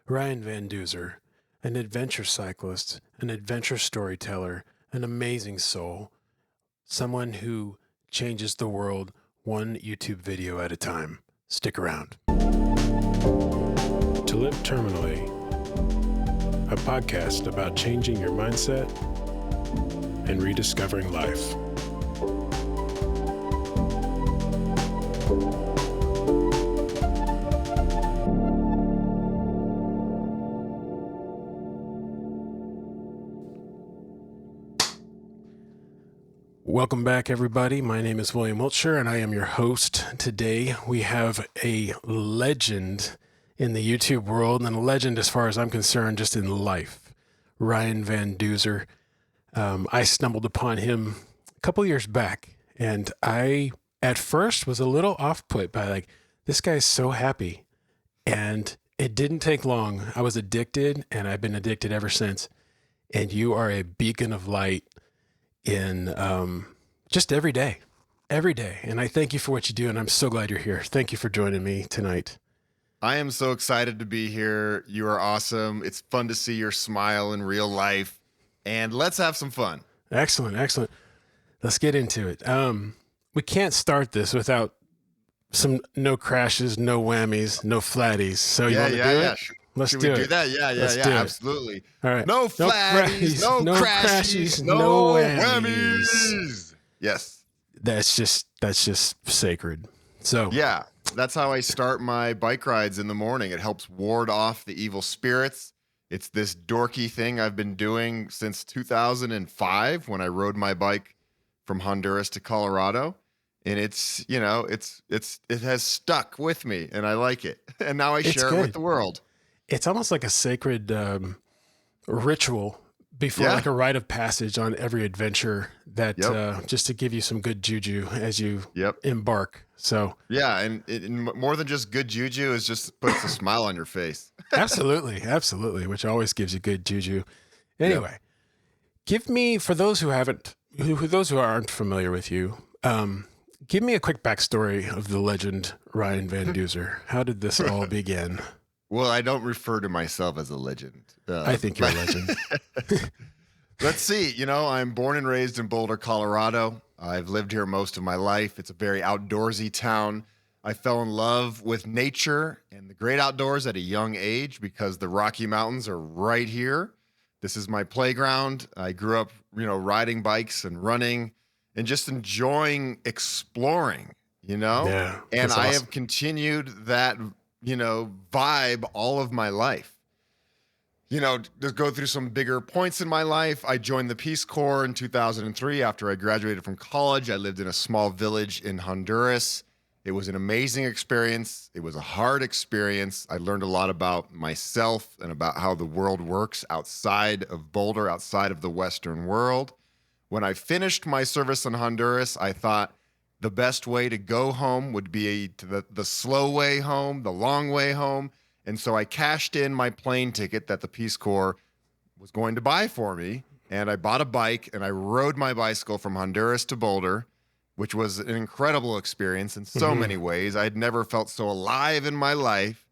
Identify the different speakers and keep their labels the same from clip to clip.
Speaker 1: Ryan Van Duzer, an adventure cyclist, an adventure storyteller, an amazing soul, someone who changes the world one YouTube video at a time. Stick around. To Live Terminally, a podcast about changing your mindset and rediscovering life. Welcome back, everybody. My name is William Wiltshire, and I am your host. Today, we have a legend in the YouTube world, and a legend as far as I'm concerned, just in life, Ryan Van Duzer. I stumbled upon him a couple years back, and I, at first, was a little off-put by this guy's so happy. And it didn't take long. I was addicted, and I've been addicted ever since. And you are a beacon of light in just every day. And I thank you for what you do, and I'm so glad you're here. Thank you for joining me tonight.
Speaker 2: I am so excited to be here. You are awesome. It's fun to see your smile in real life, and let's have some fun.
Speaker 1: Excellent. Let's get into it. We can't start this without some no crashes, no whammies, no flatties. So you want to do it? Let's
Speaker 2: Should
Speaker 1: do
Speaker 2: we
Speaker 1: it.
Speaker 2: do that? Yeah, absolutely.
Speaker 1: All right.
Speaker 2: No flatties, no crashes, no whammies. Yes.
Speaker 1: That's just sacred. So
Speaker 2: yeah, that's how I start my bike rides in the morning. It helps ward off the evil spirits. It's this dorky thing I've been doing since 2005 when I rode my bike from Honduras to Colorado. And it has stuck with me, and I like it. And now I share it with the world.
Speaker 1: It's almost like a sacred ritual before, like a rite of passage on every adventure that just to give you some good juju as you embark. So
Speaker 2: yeah, and more than just good juju, is just puts a smile on your face.
Speaker 1: Absolutely, which always gives you good juju. Anyway, give me, for those who aren't familiar with you, give me a quick backstory of the legend Ryan Van Duzer. How did this all begin?
Speaker 2: Well, I don't refer to myself as a legend.
Speaker 1: I think you're a legend.
Speaker 2: Let's see. I'm born and raised in Boulder, Colorado. I've lived here most of my life. It's a very outdoorsy town. I fell in love with nature and the great outdoors at a young age because the Rocky Mountains are right here. This is my playground. I grew up, riding bikes and running and just enjoying exploring,
Speaker 1: Yeah,
Speaker 2: and
Speaker 1: awesome.
Speaker 2: I have continued that vibe all of my life. To go through some bigger points in my life, I joined the Peace Corps in 2003 after I graduated from college. I lived in a small village in Honduras. It was an amazing experience. It was a hard experience. I learned a lot about myself and about how the world works outside of Boulder, outside of the Western world. When I finished my service in Honduras, I thought, the best way to go home would be to the slow way home, the long way home. And so I cashed in my plane ticket that the Peace Corps was going to buy for me. And I bought a bike and I rode my bicycle from Honduras to Boulder, which was an incredible experience in so many ways. I had never felt so alive in my life.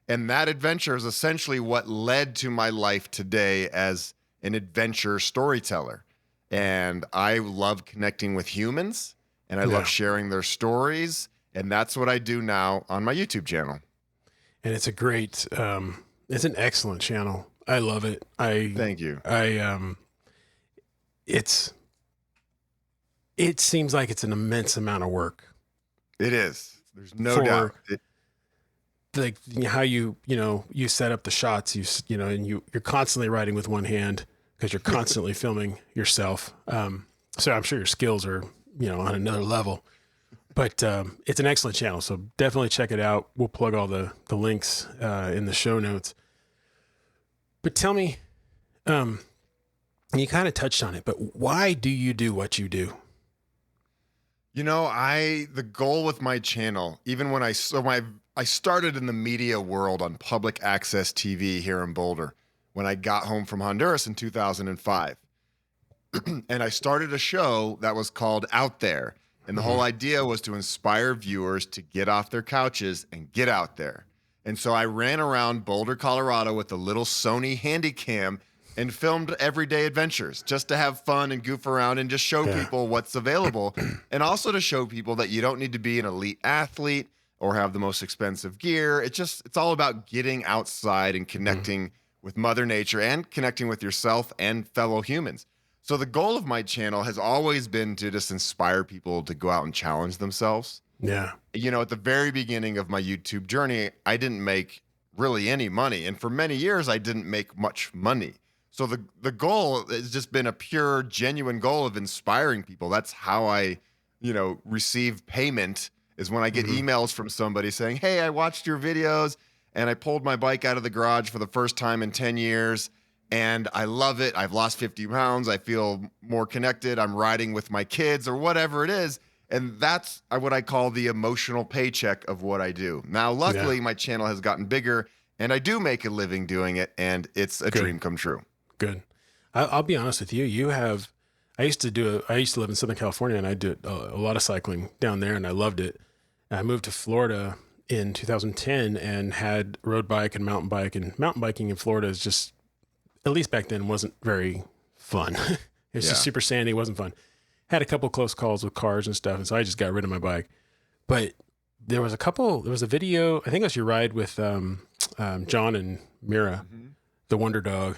Speaker 2: And that adventure is essentially what led to my life today as an adventure storyteller. And I love connecting with humans. And I love sharing their stories, and that's what I do now on my YouTube channel.
Speaker 1: And it's a great, it's an excellent channel. I love it.
Speaker 2: Thank you.
Speaker 1: It seems like it's an immense amount of work.
Speaker 2: It is. There's no doubt.
Speaker 1: How you set up the shots, and you're constantly writing with one hand because you're constantly filming yourself. So I'm sure your skills are on another level, but it's an excellent channel. So definitely check it out. We'll plug all the links in the show notes. But tell me, you kind of touched on it, but why do you do what you do?
Speaker 2: The goal with my channel, even when I started in the media world on public access TV here in Boulder when I got home from Honduras in 2005. And I started a show that was called Out There. And the whole idea was to inspire viewers to get off their couches and get out there. And so I ran around Boulder, Colorado with a little Sony Handycam and filmed everyday adventures just to have fun and goof around and just show
Speaker 1: Yeah.
Speaker 2: people what's available. And also to show people that you don't need to be an elite athlete or have the most expensive gear. It's all about getting outside and connecting with Mother Nature and connecting with yourself and fellow humans. So the goal of my channel has always been to just inspire people to go out and challenge themselves.
Speaker 1: Yeah.
Speaker 2: You know, at the very beginning of my YouTube journey, I didn't make really any money. And for many years, I didn't make much money. So the goal has just been a pure, genuine goal of inspiring people. That's how I, receive payment, is when I get emails from somebody saying, hey, I watched your videos and I pulled my bike out of the garage for the first time in 10 years. And I love it. I've lost 50 pounds. I feel more connected. I'm riding with my kids or whatever it is. And that's what I call the emotional paycheck of what I do. Now, luckily, my channel has gotten bigger and I do make a living doing it. And it's a dream come true.
Speaker 1: Good. I'll be honest with you. I used to live in Southern California and I did a lot of cycling down there and I loved it. I moved to Florida in 2010 and had road bike and mountain bike, and mountain biking in Florida is just, at least back then, wasn't very fun. It was just super sandy. It wasn't fun. Had a couple close calls with cars and stuff. And so I just got rid of my bike, but there was a video, I think it was your ride with, John and Mira, the Wonder Dog.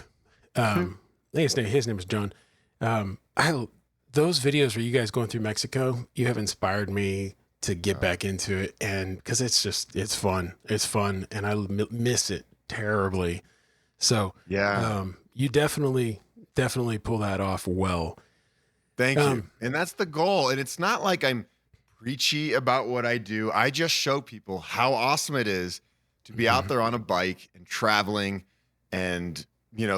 Speaker 1: I think his name was John. Those videos where you guys going through Mexico, you have inspired me to get back into it. And cause it's fun. It's fun. And I miss it terribly. So you definitely pull that off well.
Speaker 2: Thank you. And that's the goal. And it's not like I'm preachy about what I do. I just show people how awesome it is to be out there on a bike and traveling and,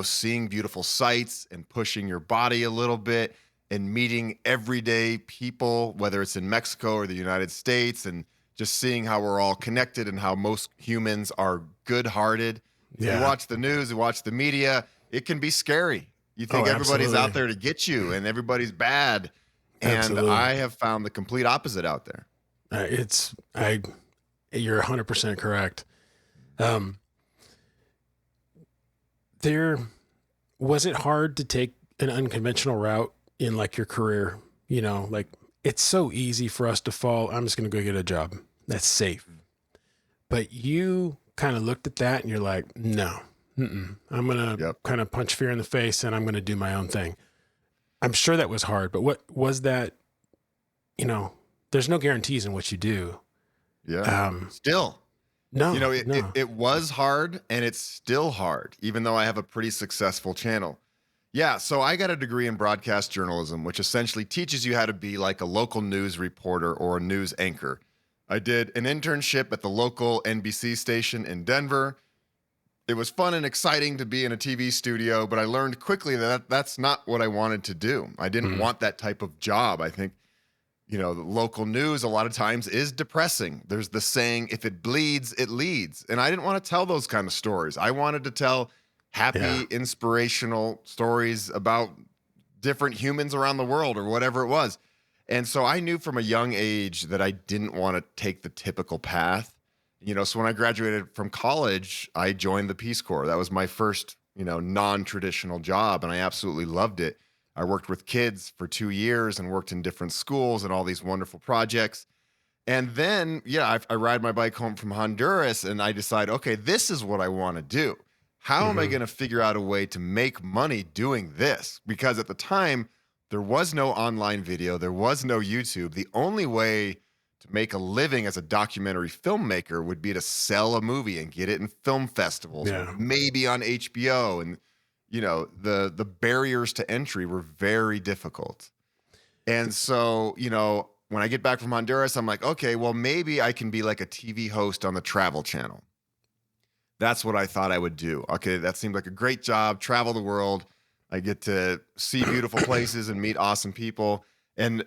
Speaker 2: seeing beautiful sights and pushing your body a little bit and meeting everyday people, whether it's in Mexico or the United States, and just seeing how we're all connected and how most humans are good-hearted. You watch the news, you watch the media, it can be scary. You think everybody's out there to get you and everybody's bad. And I have found the complete opposite out there.
Speaker 1: You're 100% correct. Was it hard to take an unconventional route in like your career? Like it's so easy for us to fall. I'm just going to go get a job. That's safe. But you kind of looked at that and you're like, no, I'm going to kind of punch fear in the face and I'm going to do my own thing. I'm sure that was hard, but what was that? There's no guarantees in what you do.
Speaker 2: Yeah. Still.
Speaker 1: No.
Speaker 2: It was hard and it's still hard, even though I have a pretty successful channel. Yeah. So I got a degree in broadcast journalism, which essentially teaches you how to be like a local news reporter or a news anchor. I did an internship at the local NBC station in Denver. It was fun and exciting to be in a TV studio, but I learned quickly that that's not what I wanted to do. I didn't want that type of job. I think, the local news a lot of times is depressing. There's the saying, if it bleeds, it leads. And I didn't want to tell those kind of stories. I wanted to tell happy, inspirational stories about different humans around the world or whatever it was. And so I knew from a young age that I didn't want to take the typical path. So when I graduated from college, I joined the Peace Corps. That was my first, non-traditional job, and I absolutely loved it. I worked with kids for 2 years and worked in different schools and all these wonderful projects. And then, I ride my bike home from Honduras and I decide, okay, this is what I want to do. How am I going to figure out a way to make money doing this? Because at the time, there was no online video. There was no YouTube. The only way to make a living as a documentary filmmaker would be to sell a movie and get it in film festivals, maybe on HBO. And, the barriers to entry were very difficult. And so, when I get back from Honduras, I'm like, okay, well, maybe I can be like a TV host on the Travel Channel. That's what I thought I would do. Okay, that seemed like a great job, travel the world. I get to see beautiful places and meet awesome people. And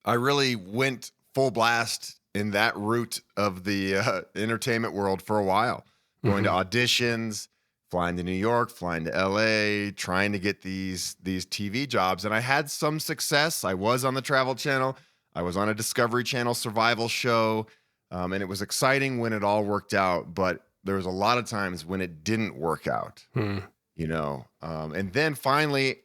Speaker 2: I really went full blast in that route of the entertainment world for a while, going to auditions, flying to New York, flying to LA, trying to get these TV jobs. And I had some success. I was on the Travel Channel. I was on a Discovery Channel survival show. And it was exciting when it all worked out, but there was a lot of times when it didn't work out, you know? And then finally,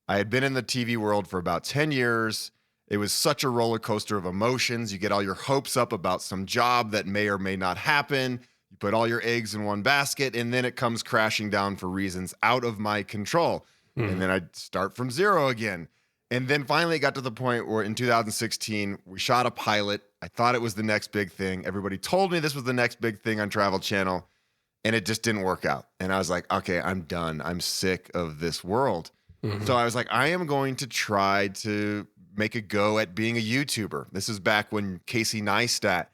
Speaker 2: I had been in the TV world for about 10 years. It was such a roller coaster of emotions. You get all your hopes up about some job that may or may not happen. You put all your eggs in one basket, and then it comes crashing down for reasons out of my control. And then I'd start from zero again. And then finally it got to the point where in 2016, we shot a pilot. I thought it was the next big thing. Everybody told me this was the next big thing on Travel Channel, and it just didn't work out. And I was like, okay, I'm done. I'm sick of this world. So I was like, I am going to try to make a go at being a YouTuber. This is back when Casey Neistat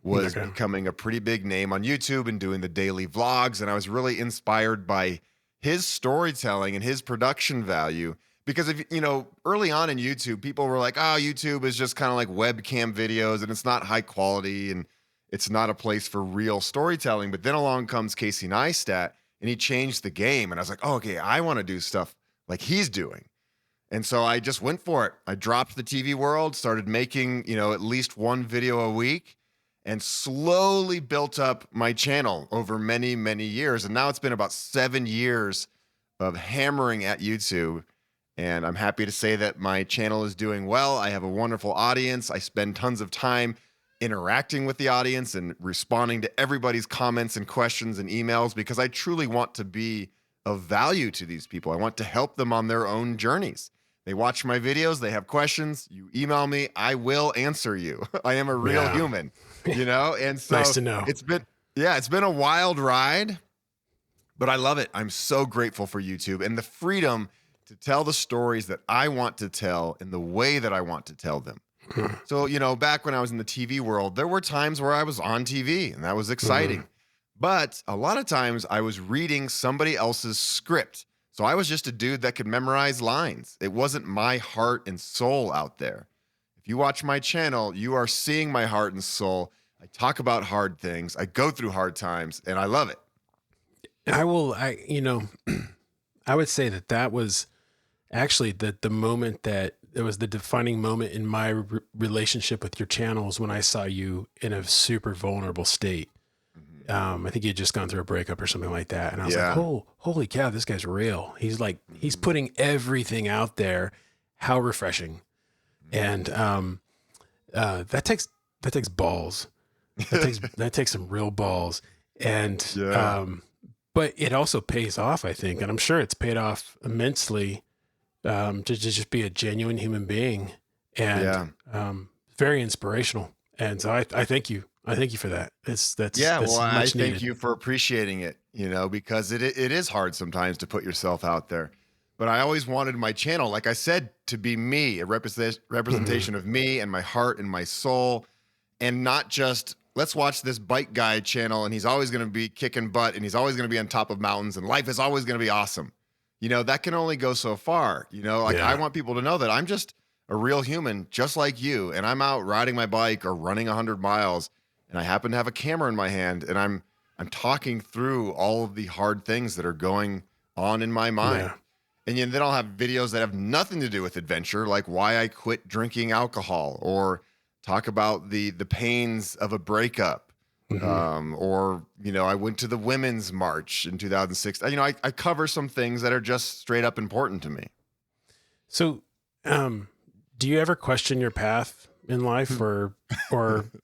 Speaker 2: was becoming a pretty big name on YouTube and doing the daily vlogs. And I was really inspired by his storytelling and his production value. Because if you know, early on in YouTube, people were like, oh, YouTube is just kind of like webcam videos and it's not high quality and it's not a place for real storytelling. But then along comes Casey Neistat and he changed the game. And I was like, oh, okay, I want to do stuff like he's doing. And so I just went for it. I dropped the TV world, started making, you know, at least one video a week, and slowly built up my channel over many, many years. And now it's been about 7 years of hammering at YouTube. And I'm happy to say that my channel is doing well. I have a wonderful audience. I spend tons of time interacting with the audience and responding to everybody's comments and questions and emails because I truly want to be of value to these people. I want to help them on their own journeys. They watch my videos, they have questions, you email me, I will answer you. I am a real human, you know? And so
Speaker 1: nice to know.
Speaker 2: It's been a wild ride, but I love it. I'm so grateful for YouTube and the freedom to tell the stories that I want to tell in the way that I want to tell them. So, you know, back when I was in the TV world, there were times where I was on TV and that was exciting. But a lot of times I was reading somebody else's script. So I was just a dude that could memorize lines. It wasn't my heart and soul out there. If you watch my channel, you are seeing my heart and soul. I talk about hard things. I go through hard times and I love it.
Speaker 1: I would say that was actually the moment that it was the defining moment in my relationship with your channels when I saw you in a super vulnerable state. I think he had just gone through a breakup or something like that. And I was like, oh, holy cow, this guy's real. He's like, he's putting everything out there. How refreshing. And that takes balls. That takes some real balls. And but it also pays off, I think. And I'm sure it's paid off immensely to just be a genuine human being and very inspirational. And so I thank you. I thank you for that. That's
Speaker 2: well, I
Speaker 1: much
Speaker 2: thank
Speaker 1: needed.
Speaker 2: you for appreciating it, you know, because it is hard sometimes to put yourself out there. But I always wanted my channel, like I said, to be me, a representation of me and my heart and my soul, and not just let's watch this bike guy channel and he's always going to be kicking butt and he's always going to be on top of mountains and life is always going to be awesome. You know, that can only go so far. You know, like I want people to know that I'm just a real human, just like you, and I'm out riding my bike or running 100 miles. And I happen to have a camera in my hand and I'm talking through all of the hard things that are going on in my mind. And then I'll have videos that have nothing to do with adventure, like why I quit drinking alcohol or talk about the pains of a breakup. Or, you know, I went to the Women's March in 2006. You know, I cover some things that are just straight up important to me.
Speaker 1: So, do you ever question your path in life or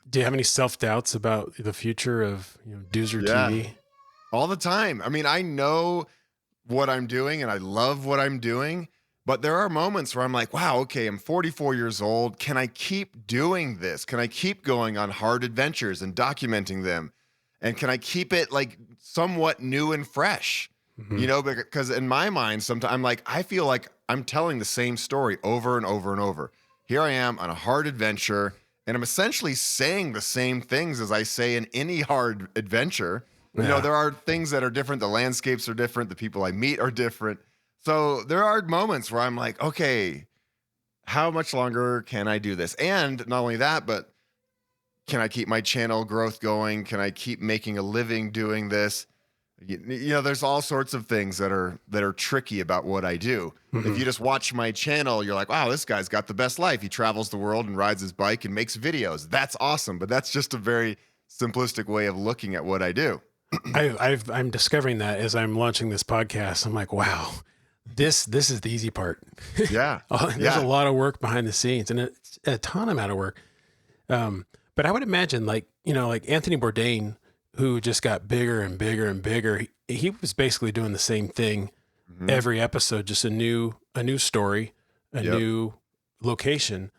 Speaker 1: do you have any self-doubts about the future of, you know, Duzer TV?
Speaker 2: All the time. I mean, I know what I'm doing and I love what I'm doing, but there are moments where I'm like, wow, okay, I'm 44 years old. Can I keep doing this? Can I keep going on hard adventures and documenting them? And can I keep it like somewhat new and fresh? You know, because in my mind, sometimes I'm like, I feel like I'm telling the same story over and over and over. Here I am on a hard adventure, and I'm essentially saying the same things as I say in any hard adventure. You know, there are things that are different. The landscapes are different. The people I meet are different. So there are moments where I'm like, okay, how much longer can I do this? And not only that, but can I keep my channel growth going? Can I keep making a living doing this? You know, there's all sorts of things that are tricky about what I do. If you just watch my channel, you're like, wow, this guy's got the best life. He travels the world and rides his bike and makes videos. That's awesome. But that's just a very simplistic way of looking at what I do.
Speaker 1: I'm discovering that as I'm launching this podcast. I'm like, wow, this is the easy part.
Speaker 2: Yeah.
Speaker 1: There's a lot of work behind the scenes and it's a ton amount of work. But I would imagine like Anthony Bourdain, who just got bigger and bigger and bigger. He was basically doing the same thing every episode, just a new story, a new location.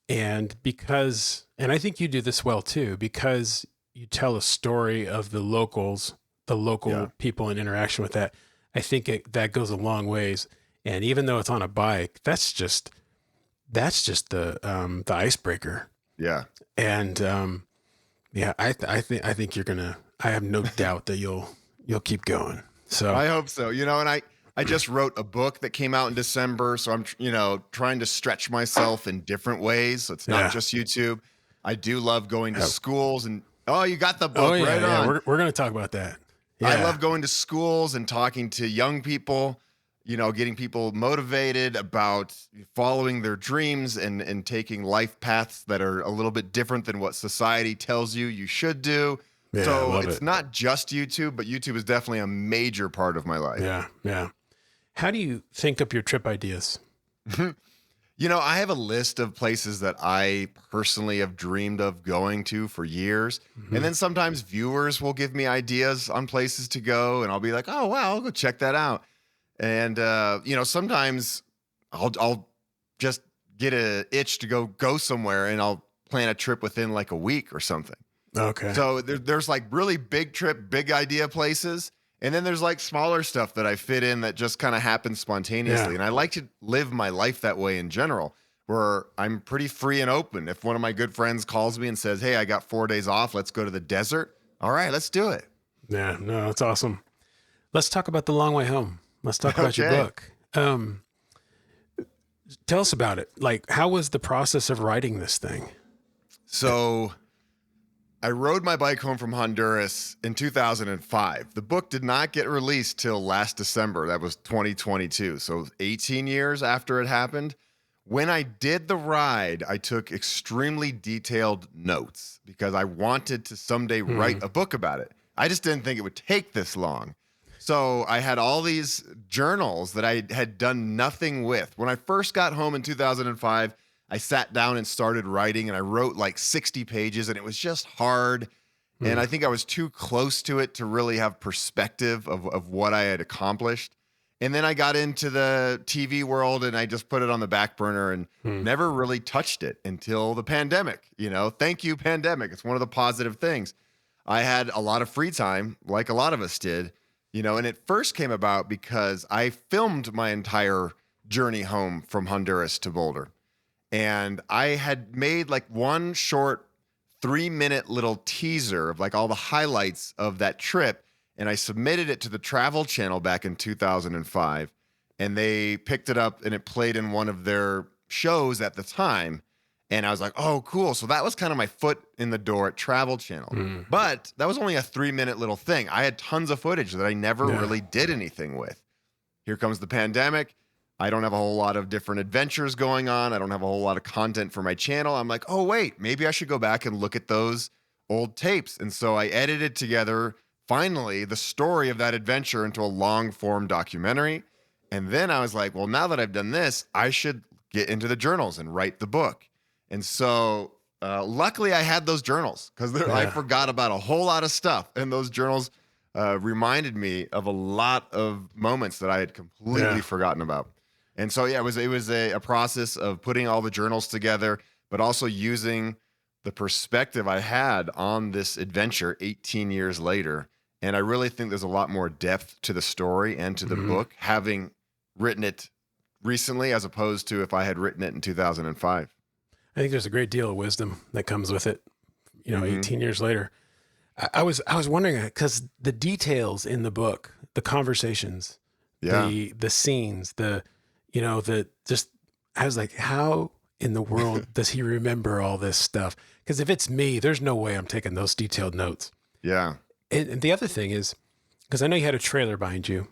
Speaker 1: And I think you do this well too, because you tell a story of the local people and interaction with that. I think that goes a long ways. And even though it's on a bike, that's just the icebreaker.
Speaker 2: Yeah.
Speaker 1: And, I think you're going to, I have no doubt that you'll keep going. So
Speaker 2: I hope so, and I just wrote a book that came out in December. So I'm, trying to stretch myself in different ways. So it's not just YouTube. I do love going to schools and, you got the book on.
Speaker 1: We're going to talk about that. Yeah.
Speaker 2: I love going to schools and talking to young people, getting people motivated about following their dreams and taking life paths that are a little bit different than what society tells you should do.
Speaker 1: Yeah,
Speaker 2: so it's not just YouTube, but YouTube is definitely a major part of my life.
Speaker 1: Yeah. Yeah. How do you think up your trip ideas?
Speaker 2: I have a list of places that I personally have dreamed of going to for years. And then sometimes viewers will give me ideas on places to go and I'll be like, oh, wow, I'll go check that out. And, sometimes I'll just get an itch to go somewhere and I'll plan a trip within like a week or something.
Speaker 1: Okay.
Speaker 2: So there's like really big idea places. And then there's like smaller stuff that I fit in that just kind of happens spontaneously. Yeah. And I like to live my life that way in general, where I'm pretty free and open. If one of my good friends calls me and says, hey, I got 4 days off, let's go to the desert. All right, let's do it.
Speaker 1: Yeah, no, that's awesome. Let's talk about The Long Way Home. Let's talk about your book. Tell us about it. Like, how was the process of writing this thing?
Speaker 2: So I rode my bike home from Honduras in 2005. The book did not get released till last December. That was 2022. So 18 years after it happened. When I did the ride, I took extremely detailed notes because I wanted to someday write a book about it. I just didn't think it would take this long. So I had all these journals that I had done nothing with. When I first got home in 2005, I sat down and started writing and I wrote like 60 pages and it was just hard. And I think I was too close to it to really have perspective of what I had accomplished. And then I got into the TV world and I just put it on the back burner and never really touched it until the pandemic. Thank you, pandemic. It's one of the positive things. I had a lot of free time, like a lot of us did, and it first came about because I filmed my entire journey home from Honduras to Boulder. And I had made like one short 3-minute little teaser of like all the highlights of that trip. And I submitted it to the Travel Channel back in 2005. And they picked it up and it played in one of their shows at the time. And I was like, oh, cool. So that was kind of my foot in the door at Travel Channel. But that was only a 3-minute little thing. I had tons of footage that I never really did anything with. Here comes the pandemic. I don't have a whole lot of different adventures going on. I don't have a whole lot of content for my channel. I'm like, oh, wait, maybe I should go back and look at those old tapes. And so I edited together, finally, the story of that adventure into a long form documentary. And then I was like, well, now that I've done this, I should get into the journals and write the book. And so luckily I had those journals because I forgot about a whole lot of stuff. And those journals reminded me of a lot of moments that I had completely forgotten about. And so, it was a process of putting all the journals together, but also using the perspective I had on this adventure 18 years later. And I really think there's a lot more depth to the story and to the book, having written it recently, as opposed to if I had written it in 2005.
Speaker 1: I think there's a great deal of wisdom that comes with it, 18 years later. I was wondering, because the details in the book, the conversations, the scenes, I was like, how in the world does he remember all this stuff? Because if it's me, there's no way I'm taking those detailed notes.
Speaker 2: Yeah.
Speaker 1: And the other thing is, because I know you had a trailer behind you,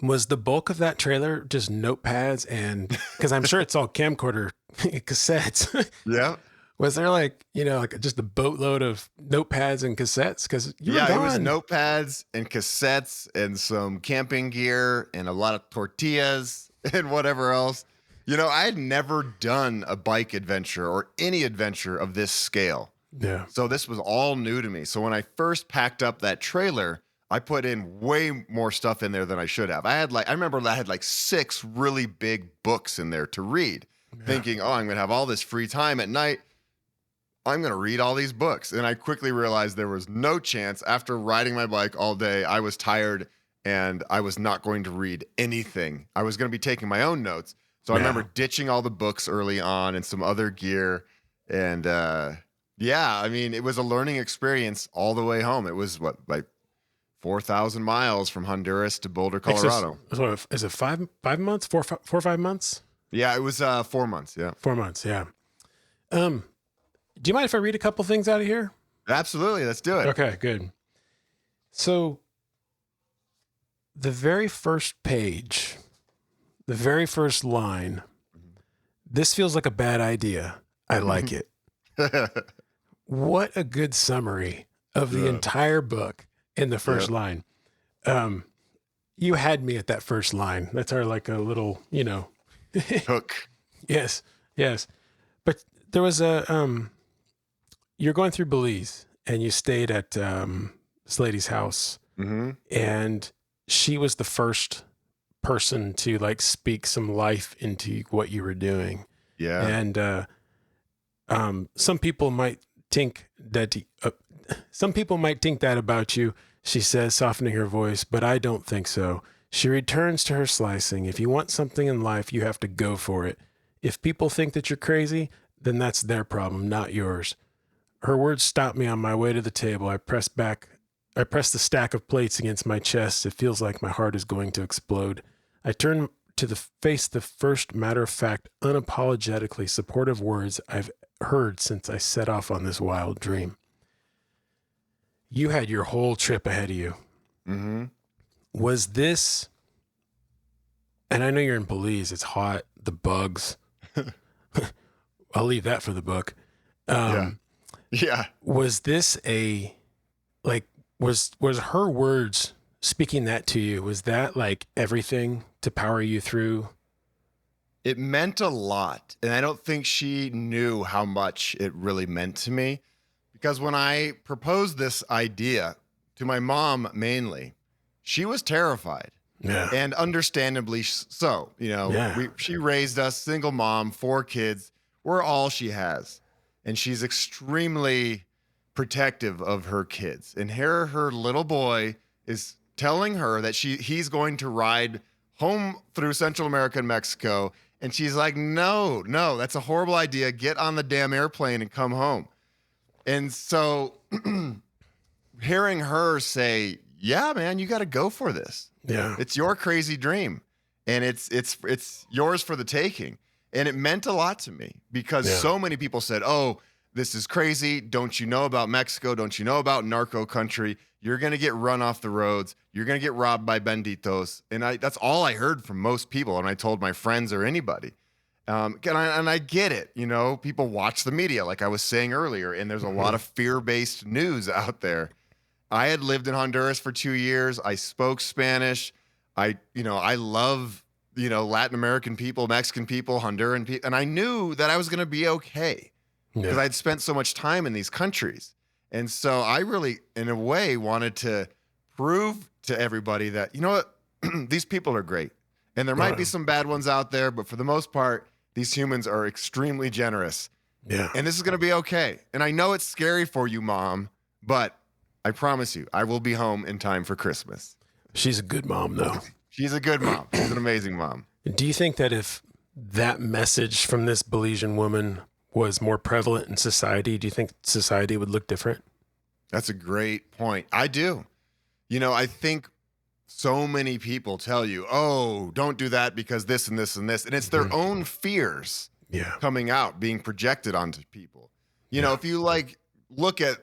Speaker 1: was the bulk of that trailer just notepads? And because I'm sure it's all camcorder cassettes.
Speaker 2: Yeah.
Speaker 1: Was there like, like just a boatload of notepads and cassettes? Because you were
Speaker 2: Yeah, it was
Speaker 1: gone.
Speaker 2: notepads and cassettes and some camping gear and a lot of tortillas and whatever else. I had never done a bike adventure or any adventure of this scale.
Speaker 1: Yeah.
Speaker 2: So this was all new to me. So when I first packed up that trailer, I put in way more stuff in there than I should have. I remember I had like 6 really big books in there to read, thinking, oh, I'm going to have all this free time at night. I'm going to read all these books. And I quickly realized there was no chance. After riding my bike all day, I was tired and I was not going to read anything. I was going to be taking my own notes. So I remember ditching all the books early on and some other gear. And it was a learning experience all the way home. It was like 4,000 miles from Honduras to Boulder, Colorado.
Speaker 1: Is it 5 months? 4 or 5 months?
Speaker 2: Yeah, it was 4 months. Yeah.
Speaker 1: 4 months. Yeah. Do you mind if I read a couple things out of here?
Speaker 2: Absolutely. Let's do it.
Speaker 1: Okay, good. So the very first page, the very first line, this feels like a bad idea. I like it. What a good summary of the entire book in the first line. You had me at that first line. That's our like a little,
Speaker 2: Hook.
Speaker 1: Yes. But there was you're going through Belize and you stayed at this lady's house, and she was the first person to like speak some life into what you were doing.
Speaker 2: Yeah.
Speaker 1: And some people might think that about you, she says, softening her voice, but I don't think so. She returns to her slicing. If you want something in life, you have to go for it. If people think that you're crazy, then that's their problem, not yours. Her words stopped me on my way to the table. I press the stack of plates against my chest. It feels like my heart is going to explode. I turn to face the first matter-of-fact, unapologetically supportive words I've heard since I set off on this wild dream. You had your whole trip ahead of you.
Speaker 2: Mm-hmm.
Speaker 1: Was this, and I know you're in Belize, it's hot, the bugs. I'll leave that for the book.
Speaker 2: Yeah.
Speaker 1: Was this was her words speaking that to you? Was that like everything to power you through?
Speaker 2: It meant a lot. And I don't think she knew how much it really meant to me, because when I proposed this idea to my mom mainly, she was terrified.
Speaker 1: Yeah.
Speaker 2: And understandably so. She raised us, single mom, 4 kids. We're all she has. And she's extremely protective of her kids. And here her little boy is telling her that he's going to ride home through Central America and Mexico. And she's like, no, that's a horrible idea. Get on the damn airplane and come home. And so hearing her say, yeah, man, you got to go for this.
Speaker 1: Yeah.
Speaker 2: It's your crazy dream. And it's yours for the taking. And it meant a lot to me because so many people said, oh, this is crazy. Don't you know about Mexico? Don't you know about narco country? You're going to get run off the roads. You're going to get robbed by banditos. And that's all I heard from most people. And I told my friends or anybody. And I get it. People watch the media, like I was saying earlier, and there's a lot of fear-based news out there. I had lived in Honduras for 2 years. I spoke Spanish. I love, Latin American people, Mexican people, Honduran people. And I knew that I was going to be okay because I'd spent so much time in these countries. And so I really, in a way, wanted to prove to everybody that, you know what, these people are great. And there might be some bad ones out there, but for the most part, these humans are extremely generous.
Speaker 1: Yeah.
Speaker 2: And this is going to be okay. And I know it's scary for you, Mom, but I promise you, I will be home in time for Christmas.
Speaker 1: She's a good mom, though.
Speaker 2: She's a good mom. She's an amazing mom.
Speaker 1: Do you think that if that message from this Belizean woman was more prevalent in society, do you think society would look different?
Speaker 2: That's a great point. I do. I think so many people tell you, oh, don't do that because this and this and this. And it's their own fears coming out, being projected onto people. If you look at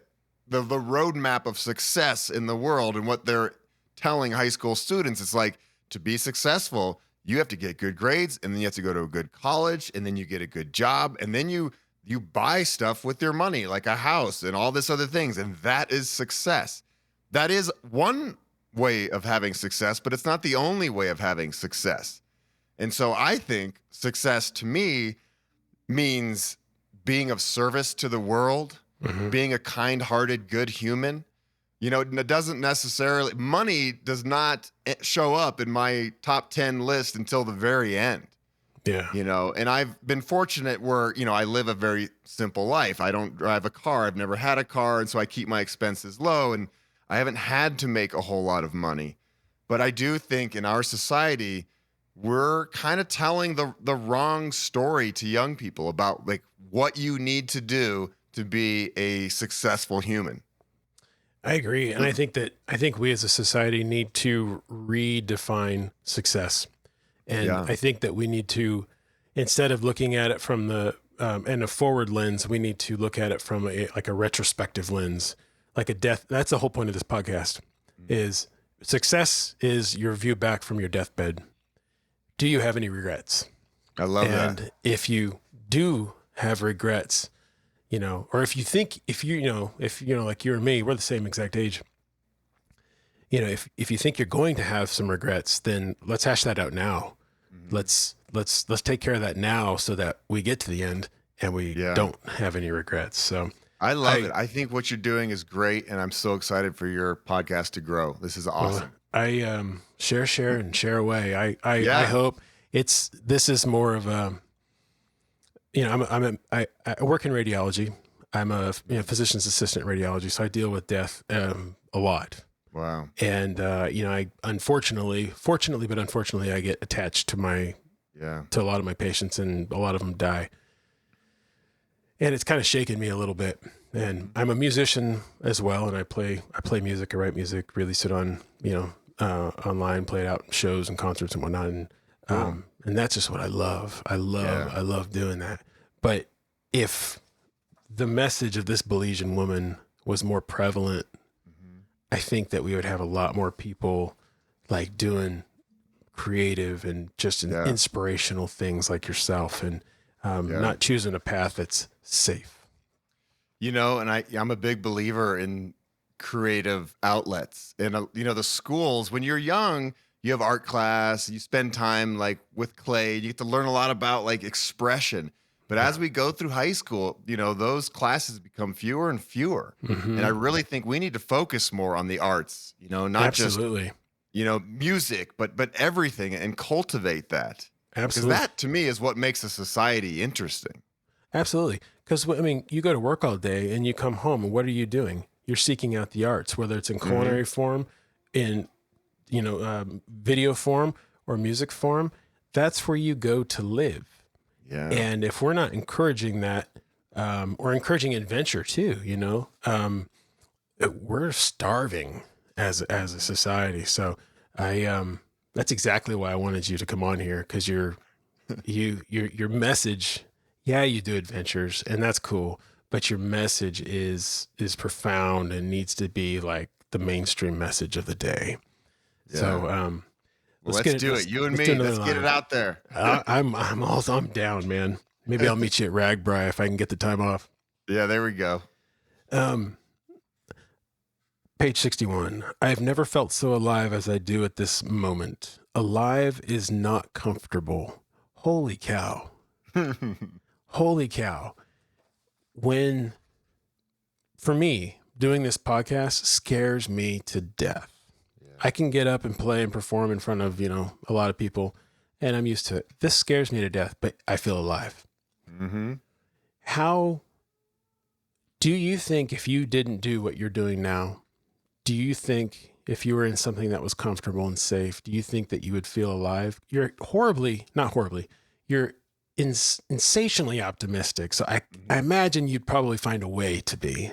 Speaker 2: the roadmap of success in the world and what they're telling high school students, it's like, to be successful, you have to get good grades, and then you have to go to a good college, and then you get a good job, and then you you buy stuff with your money, like a house and all this other things. And that is success. That is one way of having success, but it's not the only way of having success. And so I think success to me means being of service to the world, being a kind-hearted, good human. You know, it doesn't necessarily, money does not show up in my top 10 list until the very end.
Speaker 1: Yeah.
Speaker 2: You know, and I've been fortunate where, you know, I live a very simple life. I don't drive a car. I've never had a car. And so I keep my expenses low, and I haven't had to make a whole lot of money. But I do think in our society, we're kind of telling the wrong story to young people about like what you need to do to be a successful human.
Speaker 1: I agree. And I think we as a society need to redefine success. And I think that we need to, instead of looking at it from the in a forward lens, we need to look at it from a retrospective lens, like a death. That's the whole point of this podcast. Is success is your view back from your deathbed. Do you have any regrets?
Speaker 2: I love that.
Speaker 1: And if you do have regrets, you know, or if you like you and me, we're the same exact age. You know, if you think you're going to have some regrets, then let's hash that out now. Let's take care of that now so that we get to the end and we don't have any regrets. So
Speaker 2: I love it. I think what you're doing is great, and I'm so excited for your podcast to grow. This is awesome.
Speaker 1: I share and share away. I hope this is more of a, you know, I work in radiology. I'm a physician's assistant in radiology, so I deal with death a lot.
Speaker 2: Wow.
Speaker 1: And you know, fortunately, but unfortunately, I get attached to to a lot of my patients, and a lot of them die. And it's kind of shaken me a little bit. And I'm a musician as well, and I play music, I write music, release it on, you know, online, play it out in shows and concerts and whatnot. And and that's just what I love. I love doing that. But if the message of this Belizean woman was more prevalent, I think that we would have a lot more people like doing creative and just inspirational things like yourself, and not choosing a path that's safe.
Speaker 2: You know, and I'm a big believer in creative outlets. And, you know, the schools, when you're young, you have art class, you spend time like with clay, you get to learn a lot about like expression. But as we go through high school, you know, those classes become fewer and fewer. And I really think we need to focus more on the arts, you know, not just, you know, music, but everything, and cultivate that.
Speaker 1: Absolutely.
Speaker 2: Because that to me is what makes a society interesting.
Speaker 1: Absolutely. Because, I mean, you go to work all day and you come home, and what are you doing? You're seeking out the arts, whether it's in culinary form, in, you know, video form or music form. That's where you go to live. Yeah. And if we're not encouraging that, or encouraging adventure too, you know, we're starving as a society. So that's exactly why I wanted you to come on here, because your message, you do adventures and that's cool, but your message is profound and needs to be like the mainstream message of the day. Yeah. So,
Speaker 2: let's do it. You and me, let's get it out there.
Speaker 1: I'm down, man. Maybe I'll meet you at Ragbri if I can get the time off.
Speaker 2: Yeah, there we go.
Speaker 1: Page 61. I have never felt so alive as I do at this moment. Alive is not comfortable. Holy cow. Holy cow. For me, doing this podcast scares me to death. I can get up and play and perform in front of, you know, a lot of people, and I'm used to it. This scares me to death, but I feel alive. How do you think, if you didn't do what you're doing now, do you think if you were in something that was comfortable and safe, do you think that you would feel alive? You're you're insanely optimistic. So I imagine you'd probably find a way to be,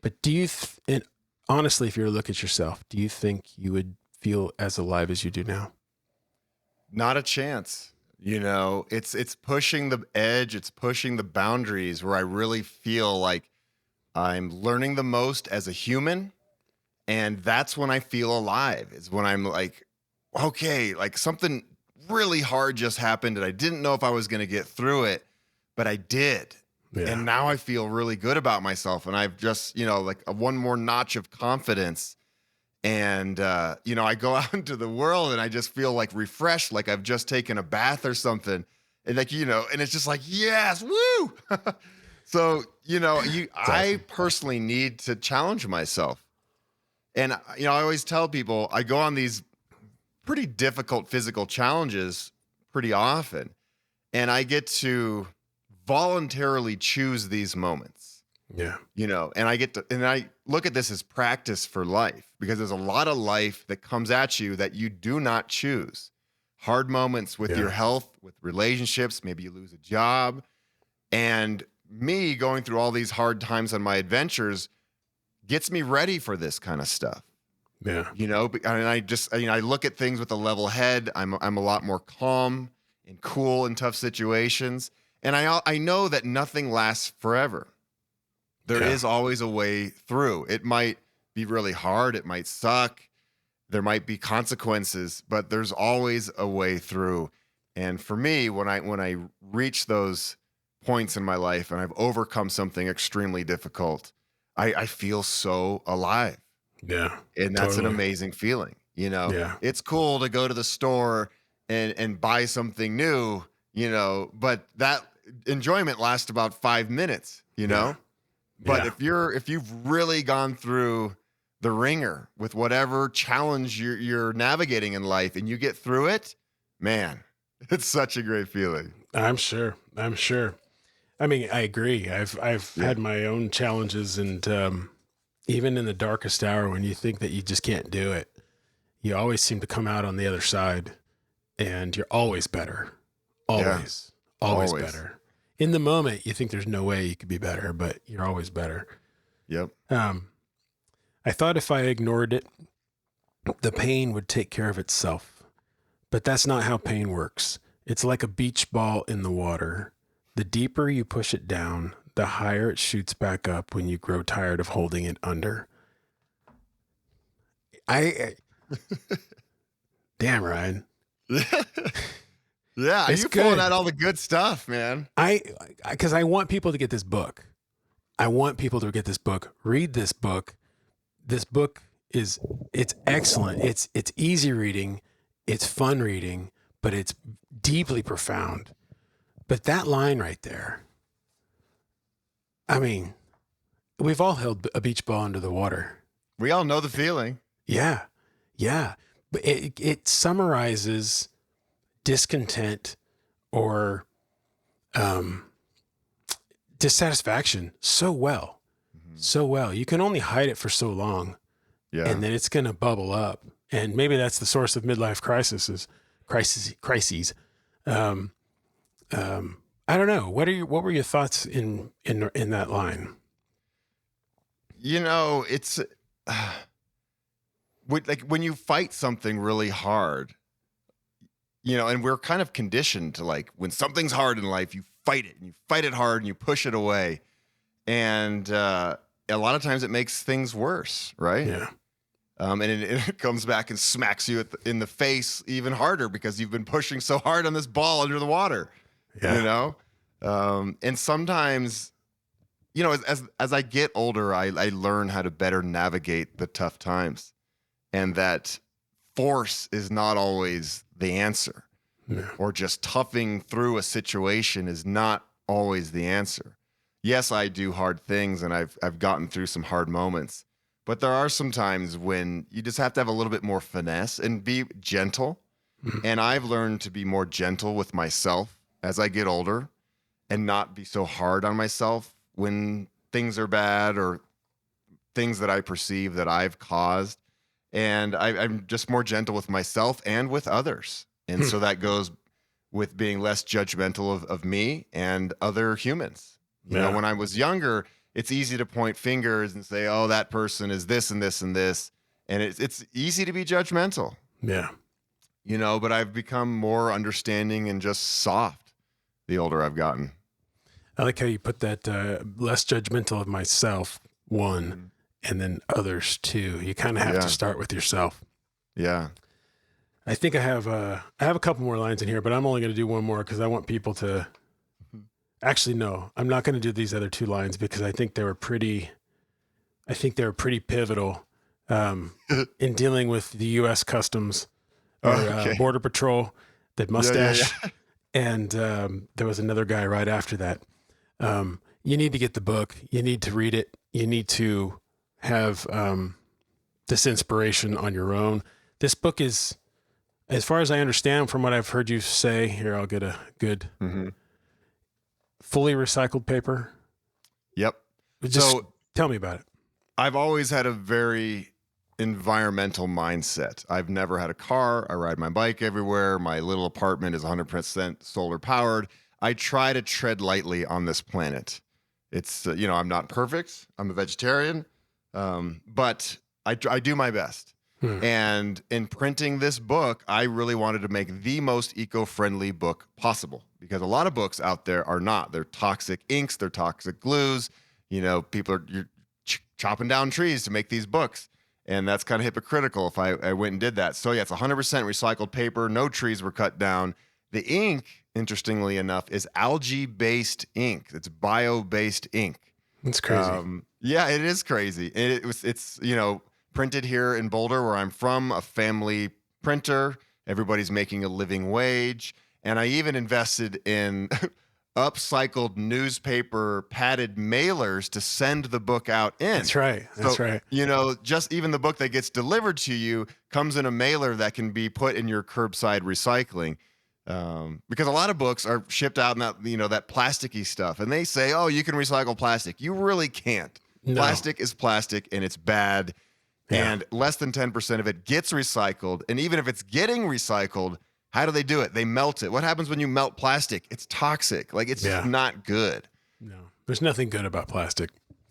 Speaker 1: but do you, and honestly, if you were to look at yourself, do you think you would feel as alive as you do now?
Speaker 2: Not a chance. You know, it's pushing the edge. It's pushing the boundaries where I really feel like I'm learning the most as a human. And that's when I feel alive, is when I'm like, okay, like something really hard just happened and I didn't know if I was going to get through it, but I did.
Speaker 1: Yeah.
Speaker 2: And now I feel really good about myself. And I've just, like one more notch of confidence. And, I go out into the world and I just feel like refreshed, like I've just taken a bath or something. And like, and it's just like, yes, woo. So, I personally need to challenge myself. And, I always tell people I go on these pretty difficult physical challenges pretty often. And I get to voluntarily choose these moments.
Speaker 1: Yeah.
Speaker 2: And I look at this as practice for life, because there's a lot of life that comes at you that you do not choose. Hard moments with your health, with relationships, maybe you lose a job. And me going through all these hard times on my adventures gets me ready for this kind of stuff.
Speaker 1: Yeah.
Speaker 2: And I look at things with a level head. I'm a lot more calm and cool in tough situations. And I know that nothing lasts forever. There is always a way through. It might be really hard. It might suck. There might be consequences, but there's always a way through. And for me, when I reach those points in my life and I've overcome something extremely difficult, I feel so alive.
Speaker 1: Yeah.
Speaker 2: And that's an amazing feeling.
Speaker 1: Yeah.
Speaker 2: It's cool to go to the store and buy something new, but that enjoyment lasts about 5 minutes, But if you've really gone through the ringer with whatever challenge you're navigating in life and you get through it, man, it's such a great feeling.
Speaker 1: I'm sure. I mean, I agree. I've had my own challenges, and even in the darkest hour when you think that you just can't do it, you always seem to come out on the other side, and you're always better. Always better. In the moment, you think there's no way you could be better, but you're always better.
Speaker 2: Yep.
Speaker 1: I thought if I ignored it, the pain would take care of itself. But that's not how pain works. It's like a beach ball in the water. The deeper you push it down, the higher it shoots back up when you grow tired of holding it under. Damn, Ryan.
Speaker 2: Yeah,
Speaker 1: It's
Speaker 2: you're
Speaker 1: good.
Speaker 2: pulling out all the good stuff, man.
Speaker 1: Because I want people to get this book. Read this book. This book it's excellent. It's easy reading. It's fun reading, but it's deeply profound. But that line right there, I mean, we've all held a beach ball under the water.
Speaker 2: We all know the feeling.
Speaker 1: Yeah. But it summarizes discontent or dissatisfaction so well. You can only hide it for so long, and then it's going to bubble up. And maybe that's the source of midlife crises. I don't know. What were your thoughts in that line?
Speaker 2: It's like when you fight something really hard, and we're kind of conditioned to, like, when something's hard in life, you fight it, and you fight it hard, and you push it away. And a lot of times it makes things worse, right?
Speaker 1: Yeah.
Speaker 2: And it comes back and smacks you in the face even harder because you've been pushing so hard on this ball under the water.
Speaker 1: Yeah.
Speaker 2: And sometimes, as I get older, I learn how to better navigate the tough times, and that force is not always the answer, or just toughing through a situation is not always the answer. Yes, I do hard things, and I've gotten through some hard moments, but there are some times when you just have to have a little bit more finesse and be gentle. And I've learned to be more gentle with myself as I get older, and not be so hard on myself when things are bad or things that I perceive that I've caused. And I'm just more gentle with myself and with others. And so that goes with being less judgmental of me and other humans. When I was younger, it's easy to point fingers and say, oh, that person is this and this and this. And it's easy to be judgmental.
Speaker 1: Yeah.
Speaker 2: But I've become more understanding and just soft the older I've gotten.
Speaker 1: I like how you put that, less judgmental of myself, one, and then others, two. You kind of have to start with yourself.
Speaker 2: Yeah.
Speaker 1: I think I have a couple more lines in here, but I'm only going to do one more because I want people to Actually, no, I'm not going to do these other two lines because I think they were pretty pivotal in dealing with the U.S. Customs or
Speaker 2: Okay.
Speaker 1: Border Patrol, the
Speaker 2: Yeah, yeah,
Speaker 1: mustache.
Speaker 2: yeah.
Speaker 1: And there was another guy right after that. You need to get the book. You need to read it. You need to have this inspiration on your own. This book is, as far as I understand from what I've heard you say, here, I'll get a good
Speaker 2: Hmm.
Speaker 1: fully recycled paper.
Speaker 2: Yep.
Speaker 1: Just
Speaker 2: So
Speaker 1: tell me about it.
Speaker 2: I've always had a very environmental mindset. I've never had a car. I ride my bike everywhere. My little apartment is 100% solar powered. I try to tread lightly on this planet. It's, I'm not perfect. I'm a vegetarian, but I do my best.
Speaker 1: Hmm.
Speaker 2: And in printing this book, I really wanted to make the most eco-friendly book possible because a lot of books out there are not. They're toxic inks, they're toxic glues. You're chopping down trees to make these books. And that's kind of hypocritical if I went and did that. So yeah, it's 100% recycled paper. No trees were cut down. The ink, interestingly enough, is algae-based ink. It's bio-based ink.
Speaker 1: It's crazy.
Speaker 2: Yeah, it is crazy. And it's printed here in Boulder, where I'm from, a family printer. Everybody's making a living wage. And I even invested in upcycled newspaper padded mailers to send the book out in.
Speaker 1: That's right. That's right.
Speaker 2: Just even the book that gets delivered to you comes in a mailer that can be put in your curbside recycling. Because a lot of books are shipped out in that plasticky stuff, and they say, "Oh, you can recycle plastic." You really can't.
Speaker 1: No.
Speaker 2: Plastic is plastic, and it's bad.
Speaker 1: Yeah.
Speaker 2: And less than 10% of it gets recycled. And even if it's getting recycled, how do they do it? They melt it. What happens when you melt plastic? It's toxic. Like, it's just not good.
Speaker 1: No, there's nothing good about plastic.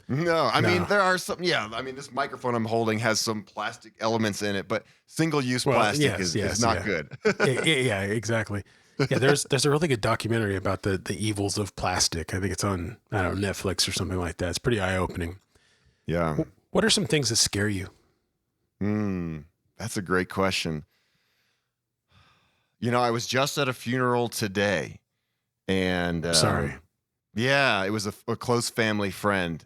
Speaker 2: No, I mean, there are some, this microphone I'm holding has some plastic elements in it, but single-use plastic is not good.
Speaker 1: Yeah, exactly. Yeah, there's a really good documentary about the evils of plastic. I think it's on, I don't know, Netflix or something like that. It's pretty eye-opening.
Speaker 2: Yeah.
Speaker 1: What are some things that scare you?
Speaker 2: That's a great question. I was just at a funeral today, and
Speaker 1: Sorry.
Speaker 2: yeah, it was a close family friend.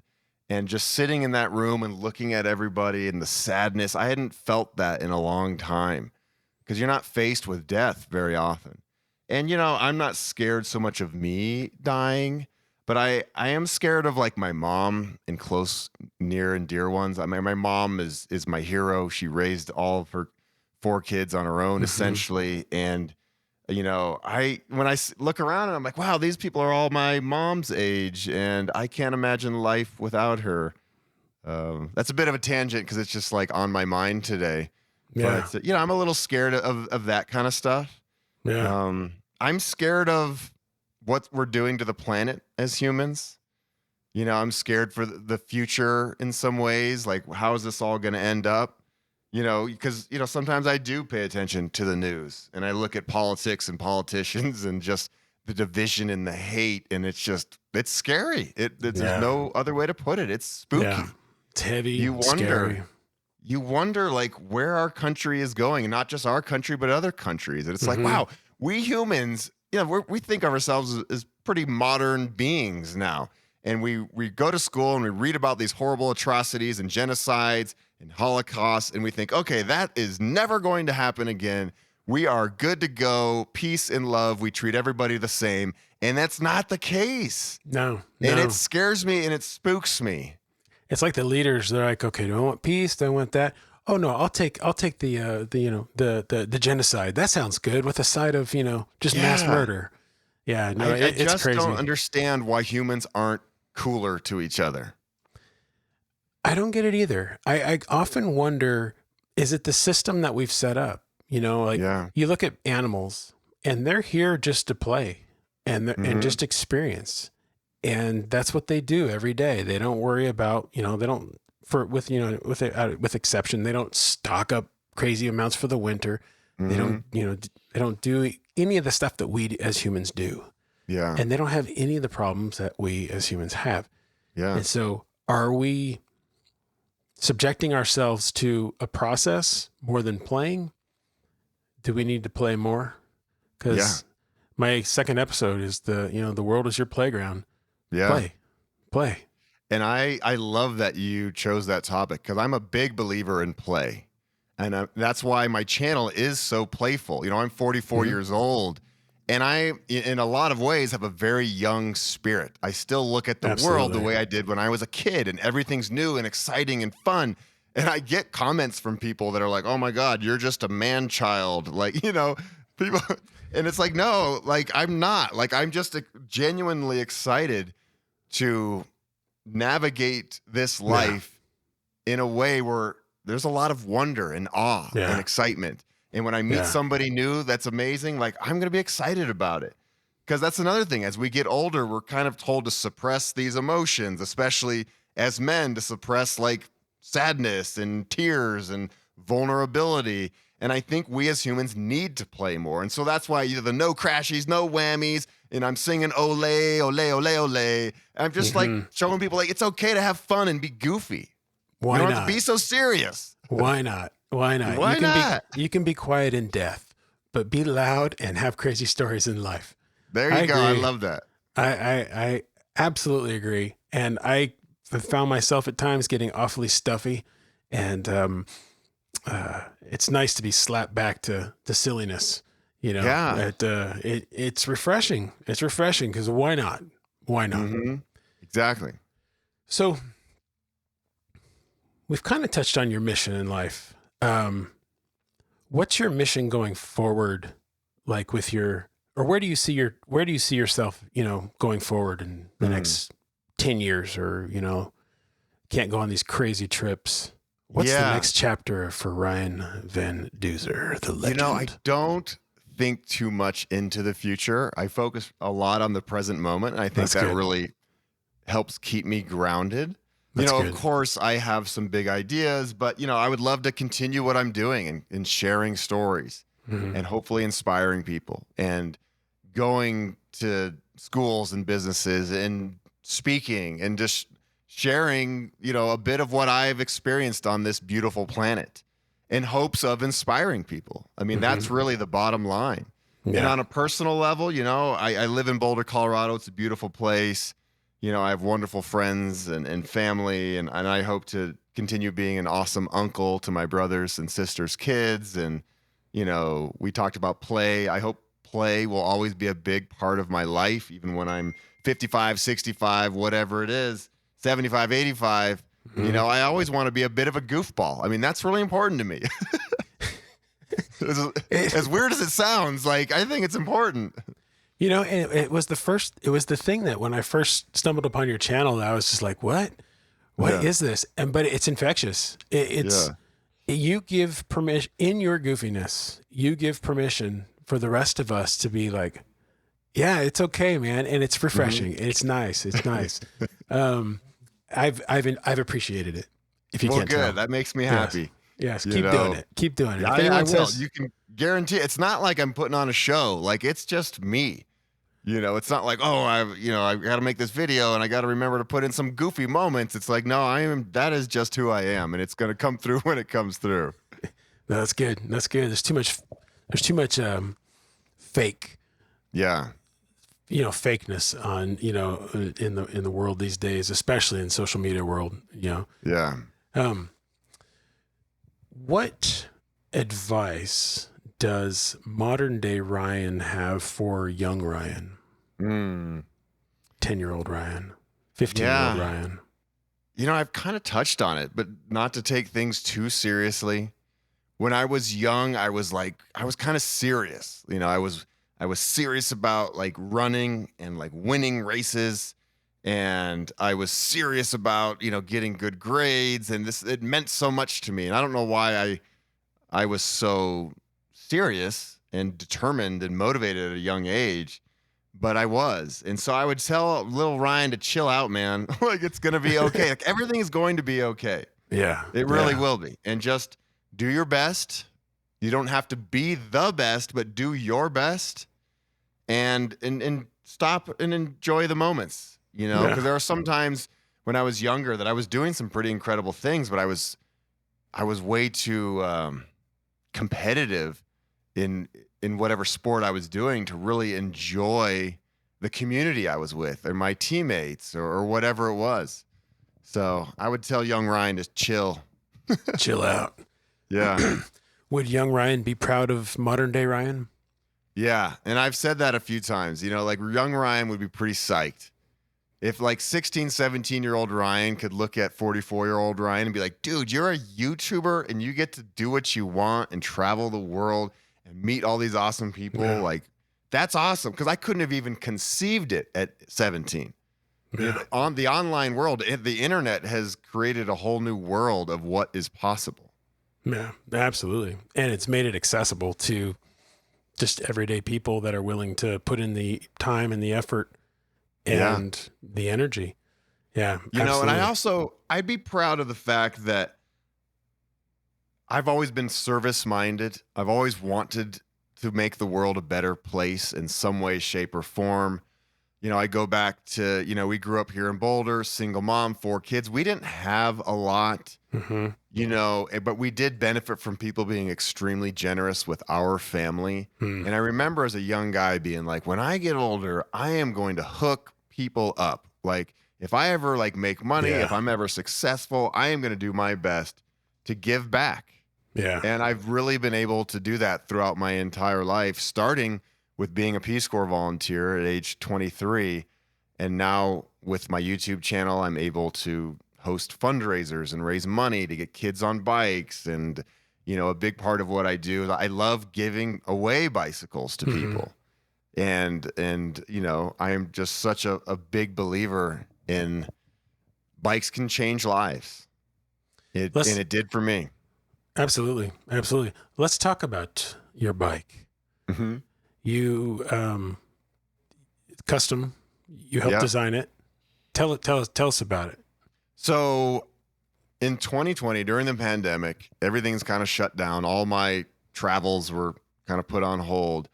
Speaker 2: And just sitting in that room and looking at everybody and the sadness, I hadn't felt that in a long time because you're not faced with death very often. And, I'm not scared so much of me dying, but I am scared of like my mom and close, near and dear ones. I mean, my mom is my hero. She raised all of her 4 kids on her own, essentially. And, when I look around and I'm like, wow, these people are all my mom's age, and I can't imagine life without her. That's a bit of a tangent because it's just like on my mind today.
Speaker 1: Yeah.
Speaker 2: But, I'm a little scared of that kind of stuff.
Speaker 1: Yeah.
Speaker 2: I'm scared of what we're doing to the planet as humans. I'm scared for the future in some ways. Like, how is this all going to end up? Because, sometimes I do pay attention to the news and I look at politics and politicians and just the division and the hate. And it's scary. There's no other way to put it. It's spooky.
Speaker 1: Yeah. It's heavy.
Speaker 2: You
Speaker 1: Scary.
Speaker 2: wonder like where our country is going, and not just our country, but other countries. And it's like, wow, we humans, we think of ourselves as pretty modern beings now. And we go to school and we read about these horrible atrocities and genocides and Holocaust, and we think, okay, that is never going to happen again. We are good to go, peace and love. We treat everybody the same, and that's not the case.
Speaker 1: No.
Speaker 2: And it scares me and it spooks me.
Speaker 1: It's like the leaders. They're like, okay, do I want peace? Do I want that? Oh no, I'll take the genocide. That sounds good with a side of just mass murder. Yeah, no,
Speaker 2: I
Speaker 1: it's
Speaker 2: just
Speaker 1: crazy.
Speaker 2: don't understand why humans aren't cooler to each other.
Speaker 1: I don't get it either. I often wonder, is it the system that we've set up? You look at animals and they're here just to play and just experience. And that's what they do every day. They don't worry about, they don't, with exception, they don't stock up crazy amounts for the winter. They don't, they don't do any of the stuff that we as humans do.
Speaker 2: Yeah.
Speaker 1: And they don't have any of the problems that we as humans have.
Speaker 2: Yeah.
Speaker 1: And so are we subjecting ourselves to a process more than playing? Do we need to play more? Because My second episode is the world is your playground.
Speaker 2: Yeah.
Speaker 1: Play.
Speaker 2: And I love that you chose that topic because I'm a big believer in play. And that's why my channel is so playful. You know, I'm 44 years old, and I, in a lot of ways, have a very young spirit. I still look at the world the way I did when I was a kid, and everything's new and exciting and fun. And I get comments from people that are like, "Oh my God, you're just a man child." Like, you know, people, and it's like, no, like I'm not. Like I'm just genuinely excited to navigate this life in a way where there's a lot of wonder and awe and excitement. And when I meet somebody new that's amazing, like I'm going to be excited about it. Because that's another thing. As we get older, we're kind of told to suppress these emotions, especially as men, to suppress like sadness and tears and vulnerability. And I think we as humans need to play more. And so that's why the no crashies, no whammies, and I'm singing ole, ole, ole, ole. And I'm just like showing people like it's okay to have fun and be goofy.
Speaker 1: Why
Speaker 2: you don't
Speaker 1: not?
Speaker 2: have to be so serious.
Speaker 1: Why not? Why not?
Speaker 2: Why not?
Speaker 1: You can be quiet in death, but be loud and have crazy stories in life.
Speaker 2: There you go. I love that.
Speaker 1: I absolutely agree. And I found myself at times getting awfully stuffy, and it's nice to be slapped back to silliness. You know, it's refreshing. It's refreshing because why not? Why not?
Speaker 2: Exactly.
Speaker 1: So we've kind of touched on your mission in life. What's your mission going forward? Like with or where do you see yourself, going forward in the next 10 years, or, can't go on these crazy trips. What's the next chapter for Ryan Van Duzer, the legend?
Speaker 2: I don't think too much into the future. I focus a lot on the present moment. And I think that really helps keep me grounded. Of course, I have some big ideas, but, I would love to continue what I'm doing and sharing stories and hopefully inspiring people and going to schools and businesses and speaking and just sharing, a bit of what I've experienced on this beautiful planet in hopes of inspiring people. I mean, that's really the bottom line. Yeah. And on a personal level, I live in Boulder, Colorado. It's a beautiful place. I have wonderful friends and family, and I hope to continue being an awesome uncle to my brothers and sisters' kids. And, we talked about play. I hope play will always be a big part of my life, even when I'm 55, 65, whatever it is, 75, 85. I always want to be a bit of a goofball. I mean, that's really important to me. As weird as it sounds, like, I think it's important.
Speaker 1: It was the thing that when I first stumbled upon your channel, I was just like, what is this? But it's infectious. You give permission in your goofiness, you give permission for the rest of us to be like, yeah, it's okay, man. And it's refreshing. It's nice. It's nice. I've appreciated it. If you can't tell.
Speaker 2: That makes me happy.
Speaker 1: Yes. Keep doing it. Keep doing it.
Speaker 2: I will. You can guarantee it's not like I'm putting on a show. Like it's just me. It's not like, oh, I got to make this video and I got to remember to put in some goofy moments. It's like, no, that is just who I am. And it's going to come through when it comes through.
Speaker 1: No, that's good. That's good. There's too much fake.
Speaker 2: Yeah.
Speaker 1: Fakeness on, in the world these days, especially in social media world, Yeah. What advice does modern day Ryan have for young Ryan? 10-year-old Ryan, 15-year-old Ryan.
Speaker 2: I've kind of touched on it, but not to take things too seriously. When I was young, I was kind of serious. I was serious about like running and like winning races. And I was serious about, getting good grades, and it meant so much to me. And I don't know why I was so serious and determined and motivated at a young age, but I was. And so I would tell little Ryan to chill out, man. Like it's going to be okay. Like everything is going to be okay. Yeah. It really will be. And just do your best. You don't have to be the best, but do your best and stop and enjoy the moments, because there are some times when I was younger that I was doing some pretty incredible things, but I was way too competitive in whatever sport I was doing to really enjoy the community I was with or my teammates or whatever it was. So I would tell young Ryan to chill.
Speaker 1: Chill out.
Speaker 2: Yeah.
Speaker 1: Would young Ryan be proud of modern day Ryan?
Speaker 2: Yeah. And I've said that a few times, like young Ryan would be pretty psyched. If like 16, 17-year-old Ryan could look at 44-year-old Ryan and be like, dude, you're a YouTuber and you get to do what you want and travel the world and meet all these awesome people.
Speaker 1: Yeah.
Speaker 2: Like, that's awesome. Because I couldn't have even conceived it at 17.
Speaker 1: Yeah.
Speaker 2: On the online world, the internet has created a whole new world of what is possible.
Speaker 1: Yeah, absolutely. And it's made it accessible to just everyday people that are willing to put in the time and the effort and the energy. Yeah.
Speaker 2: And I'd be proud of the fact that I've always been service minded. I've always wanted to make the world a better place in some way, shape, or form. I go back to, we grew up here in Boulder, single mom, 4 kids. We didn't have a lot, but we did benefit from people being extremely generous with our family. And I remember as a young guy being like, when I get older, I am going to hook people up. Like, if I ever make money, if I'm ever successful, I am going to do my best to give back.
Speaker 1: Yeah.
Speaker 2: And I've really been able to do that throughout my entire life, starting with being a Peace Corps volunteer at age 23. And now with my YouTube channel, I'm able to host fundraisers and raise money to get kids on bikes. And, a big part of what I do is I love giving away bicycles to people. And I am just such a big believer in bikes can change lives. And it did for me.
Speaker 1: Absolutely. Absolutely. Let's talk about your bike.
Speaker 2: Mm-hmm.
Speaker 1: You custom, you helped design it. Tell us about it.
Speaker 2: So in 2020, during the pandemic, everything's kind of shut down. All my travels were kind of put on hold.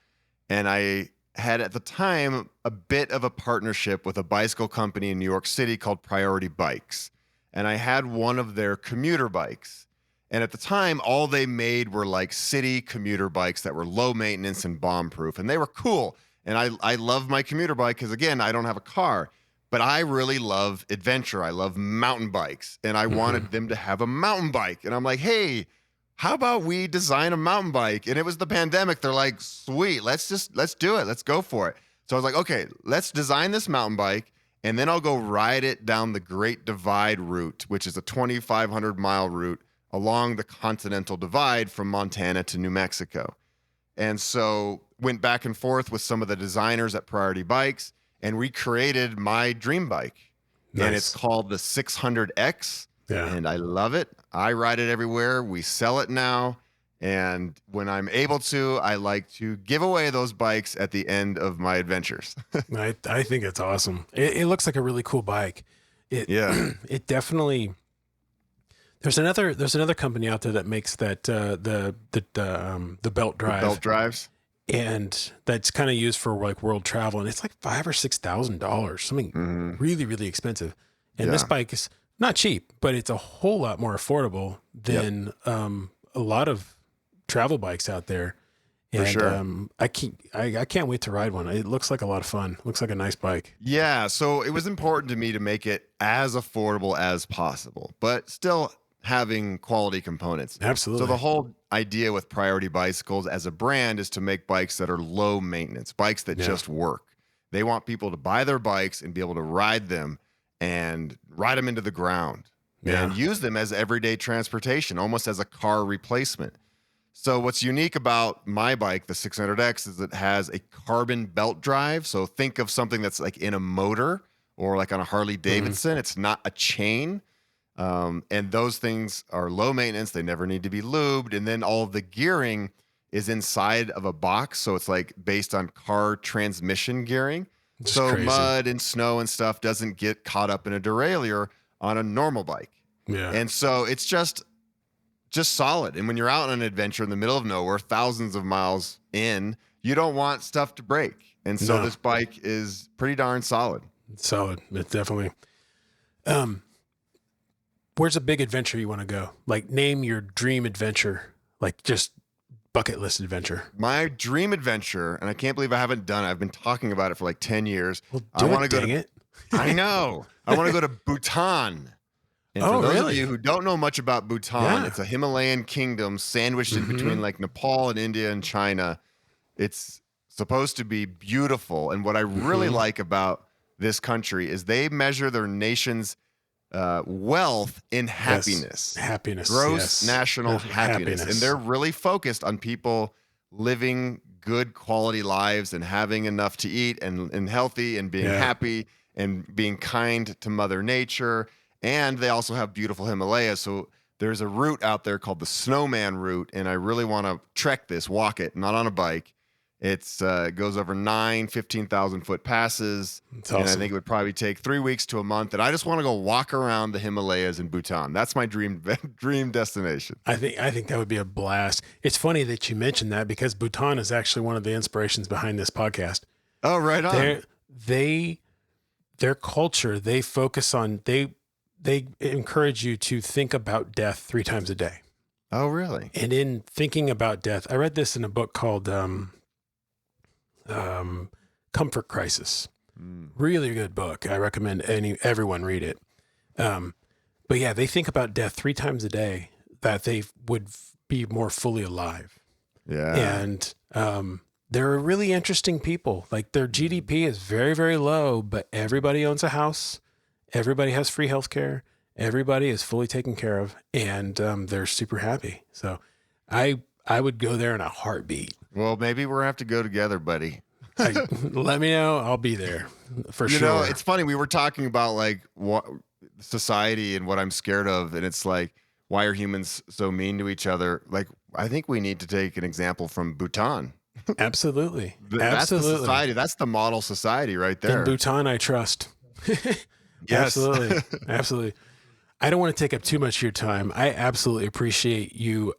Speaker 2: And I had at the time a bit of a partnership with a bicycle company in New York City called Priority Bikes. And I had one of their commuter bikes. And at the time, all they made were city commuter bikes that were low maintenance and bomb proof. And they were cool. And I love my commuter bike because, again, I don't have a car. But I really love adventure. I love mountain bikes. And I wanted them to have a mountain bike. And I'm like, hey, how about we design a mountain bike? And it was the pandemic. They're like, sweet, let's do it. Let's go for it. So I was like, okay, let's design this mountain bike. And then I'll go ride it down the Great Divide route, which is a 2,500-mile route along the Continental Divide from Montana to New Mexico. And so went back and forth with some of the designers at Priority Bikes and recreated my dream bike. Nice. And it's called the 600X. Yeah. And I love it. I ride it everywhere. We sell it now. And when I'm able to, I like to give away those bikes at the end of my adventures.
Speaker 1: I think it's awesome. It looks like a really cool bike. It definitely. There's another company out there that makes that the belt drive.
Speaker 2: The belt drives.
Speaker 1: And that's kind of used for world travel, and it's like $5,000 or $6,000, something really, really expensive. And this bike is not cheap, but it's a whole lot more affordable than a lot of travel bikes out there. And
Speaker 2: for sure.
Speaker 1: I can't wait to ride one. It looks like a lot of fun. Looks like a nice bike.
Speaker 2: Yeah, so it was important to me to make it as affordable as possible, but still having quality components.
Speaker 1: Absolutely.
Speaker 2: So the whole idea with Priority Bicycles as a brand is to make bikes that are low maintenance, bikes that just work. They want people to buy their bikes and be able to ride them and ride them into the ground and use them as everyday transportation, almost as a car replacement. So what's unique about my bike, the 600X, is it has a carbon belt drive. So think of something that's in a motor or on a Harley Davidson. It's not a chain. And those things are low maintenance. They never need to be lubed. And then all of the gearing is inside of a box. So it's based on car transmission gearing. So crazy. Mud and snow and stuff doesn't get caught up in a derailleur on a normal bike. Yeah. And so it's just solid. And when you're out on an adventure in the middle of nowhere, thousands of miles in, you don't want stuff to break. And so this bike is pretty darn solid.
Speaker 1: It's solid. It's definitely. Where's a big adventure you want to go? Name your dream adventure. Just bucket list adventure?
Speaker 2: My dream adventure, and I can't believe I haven't done it. I've been talking about it for like 10 years.
Speaker 1: Well,
Speaker 2: I want to go
Speaker 1: dang
Speaker 2: to
Speaker 1: it.
Speaker 2: I know. I want to go to Bhutan. And for those of you who don't know much about Bhutan, it's a Himalayan kingdom sandwiched in between like Nepal and India and China. It's supposed to be beautiful. And what I really like about this country is they measure their nation's wealth in happiness.
Speaker 1: Yes. Happiness.
Speaker 2: Gross national happiness. And they're really focused on people living good quality lives and having enough to eat and healthy and being happy and being kind to Mother Nature. And they also have beautiful Himalayas. So there's a route out there called the Snowman Route. And I really want to trek this, walk it, not on a bike. It goes over 15,000 foot passes. That's awesome. And I think it would probably take 3 weeks to a month. And I just want to go walk around the Himalayas in Bhutan. That's my dream destination.
Speaker 1: I think that would be a blast. It's funny that you mentioned that because Bhutan is actually one of the inspirations behind this podcast.
Speaker 2: Oh, right on.
Speaker 1: Their culture, they focus on, they encourage you to think about death 3 times a day.
Speaker 2: Oh, really?
Speaker 1: And in thinking about death, I read this in a book called Comfort Crisis. Really good book. I recommend everyone read it. But yeah, they think about death 3 times a day, that they would be more fully alive.
Speaker 2: Yeah.
Speaker 1: And they're really interesting people. Like their GDP is very, very low, but everybody owns a house. Everybody has free healthcare. Everybody is fully taken care of, and they're super happy. So I would go there in a heartbeat.
Speaker 2: Well, maybe we're gonna have to go together, buddy.
Speaker 1: Let me know. I'll be there for sure.
Speaker 2: You know, it's funny. We were talking about like what society and what I'm scared of, and it's like, why are humans so mean to each other? Like, I think we need to take an example from Bhutan.
Speaker 1: Absolutely.
Speaker 2: That's the society. That's the model society right there.
Speaker 1: In Bhutan, I trust.
Speaker 2: Yes.
Speaker 1: Absolutely. Absolutely. I don't want to take up too much of your time. I absolutely appreciate you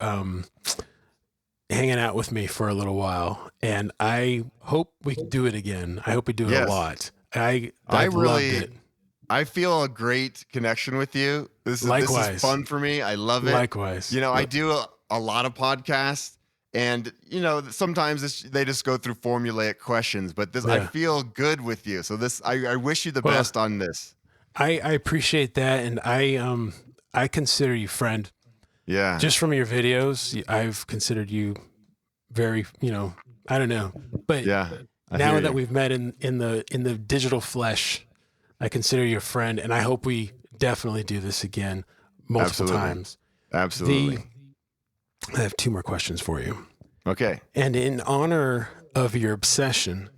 Speaker 1: hanging out with me for a little while, and I hope we can do it again. I hope we do it a lot. I loved it.
Speaker 2: I feel a great connection with you. This is fun for me. I love it.
Speaker 1: Likewise.
Speaker 2: You know, I do a lot of podcasts, and you know, sometimes they just go through formulaic questions, but I feel good with you. So I wish you the best on this.
Speaker 1: I appreciate that, and I consider you friend.
Speaker 2: Yeah.
Speaker 1: Just from your videos, I've considered you very, I don't know, but now that we've met in the digital flesh, I consider you a friend, and I hope we definitely do this again multiple times.
Speaker 2: Absolutely.
Speaker 1: I have 2 more questions for you.
Speaker 2: Okay.
Speaker 1: And in honor of your obsession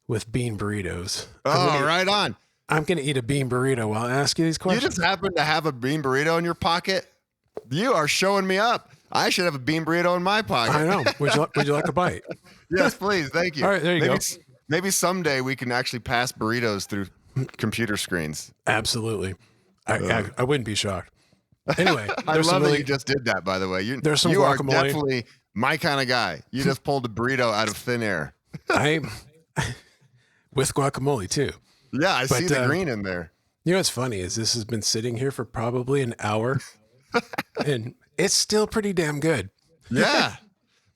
Speaker 1: with bean burritos.
Speaker 2: Right on.
Speaker 1: I'm going to eat a bean burrito while I ask you these questions.
Speaker 2: You just happen to have a bean burrito in your pocket? You are showing me up. I should have a bean burrito in my pocket.
Speaker 1: I know. Would you like a bite?
Speaker 2: Yes, please. Thank you.
Speaker 1: All right, there you go.
Speaker 2: Maybe someday we can actually pass burritos through computer screens.
Speaker 1: Absolutely. I wouldn't be shocked. Anyway,
Speaker 2: I love that you just did that, by the way.
Speaker 1: There's some
Speaker 2: you are
Speaker 1: guacamole.
Speaker 2: definitely my kind of guy. You just pulled a burrito out of thin air.
Speaker 1: With guacamole too.
Speaker 2: Yeah, I see the green in there.
Speaker 1: You know what's funny is this has been sitting here for probably an hour, and it's still pretty damn good.
Speaker 2: Yeah.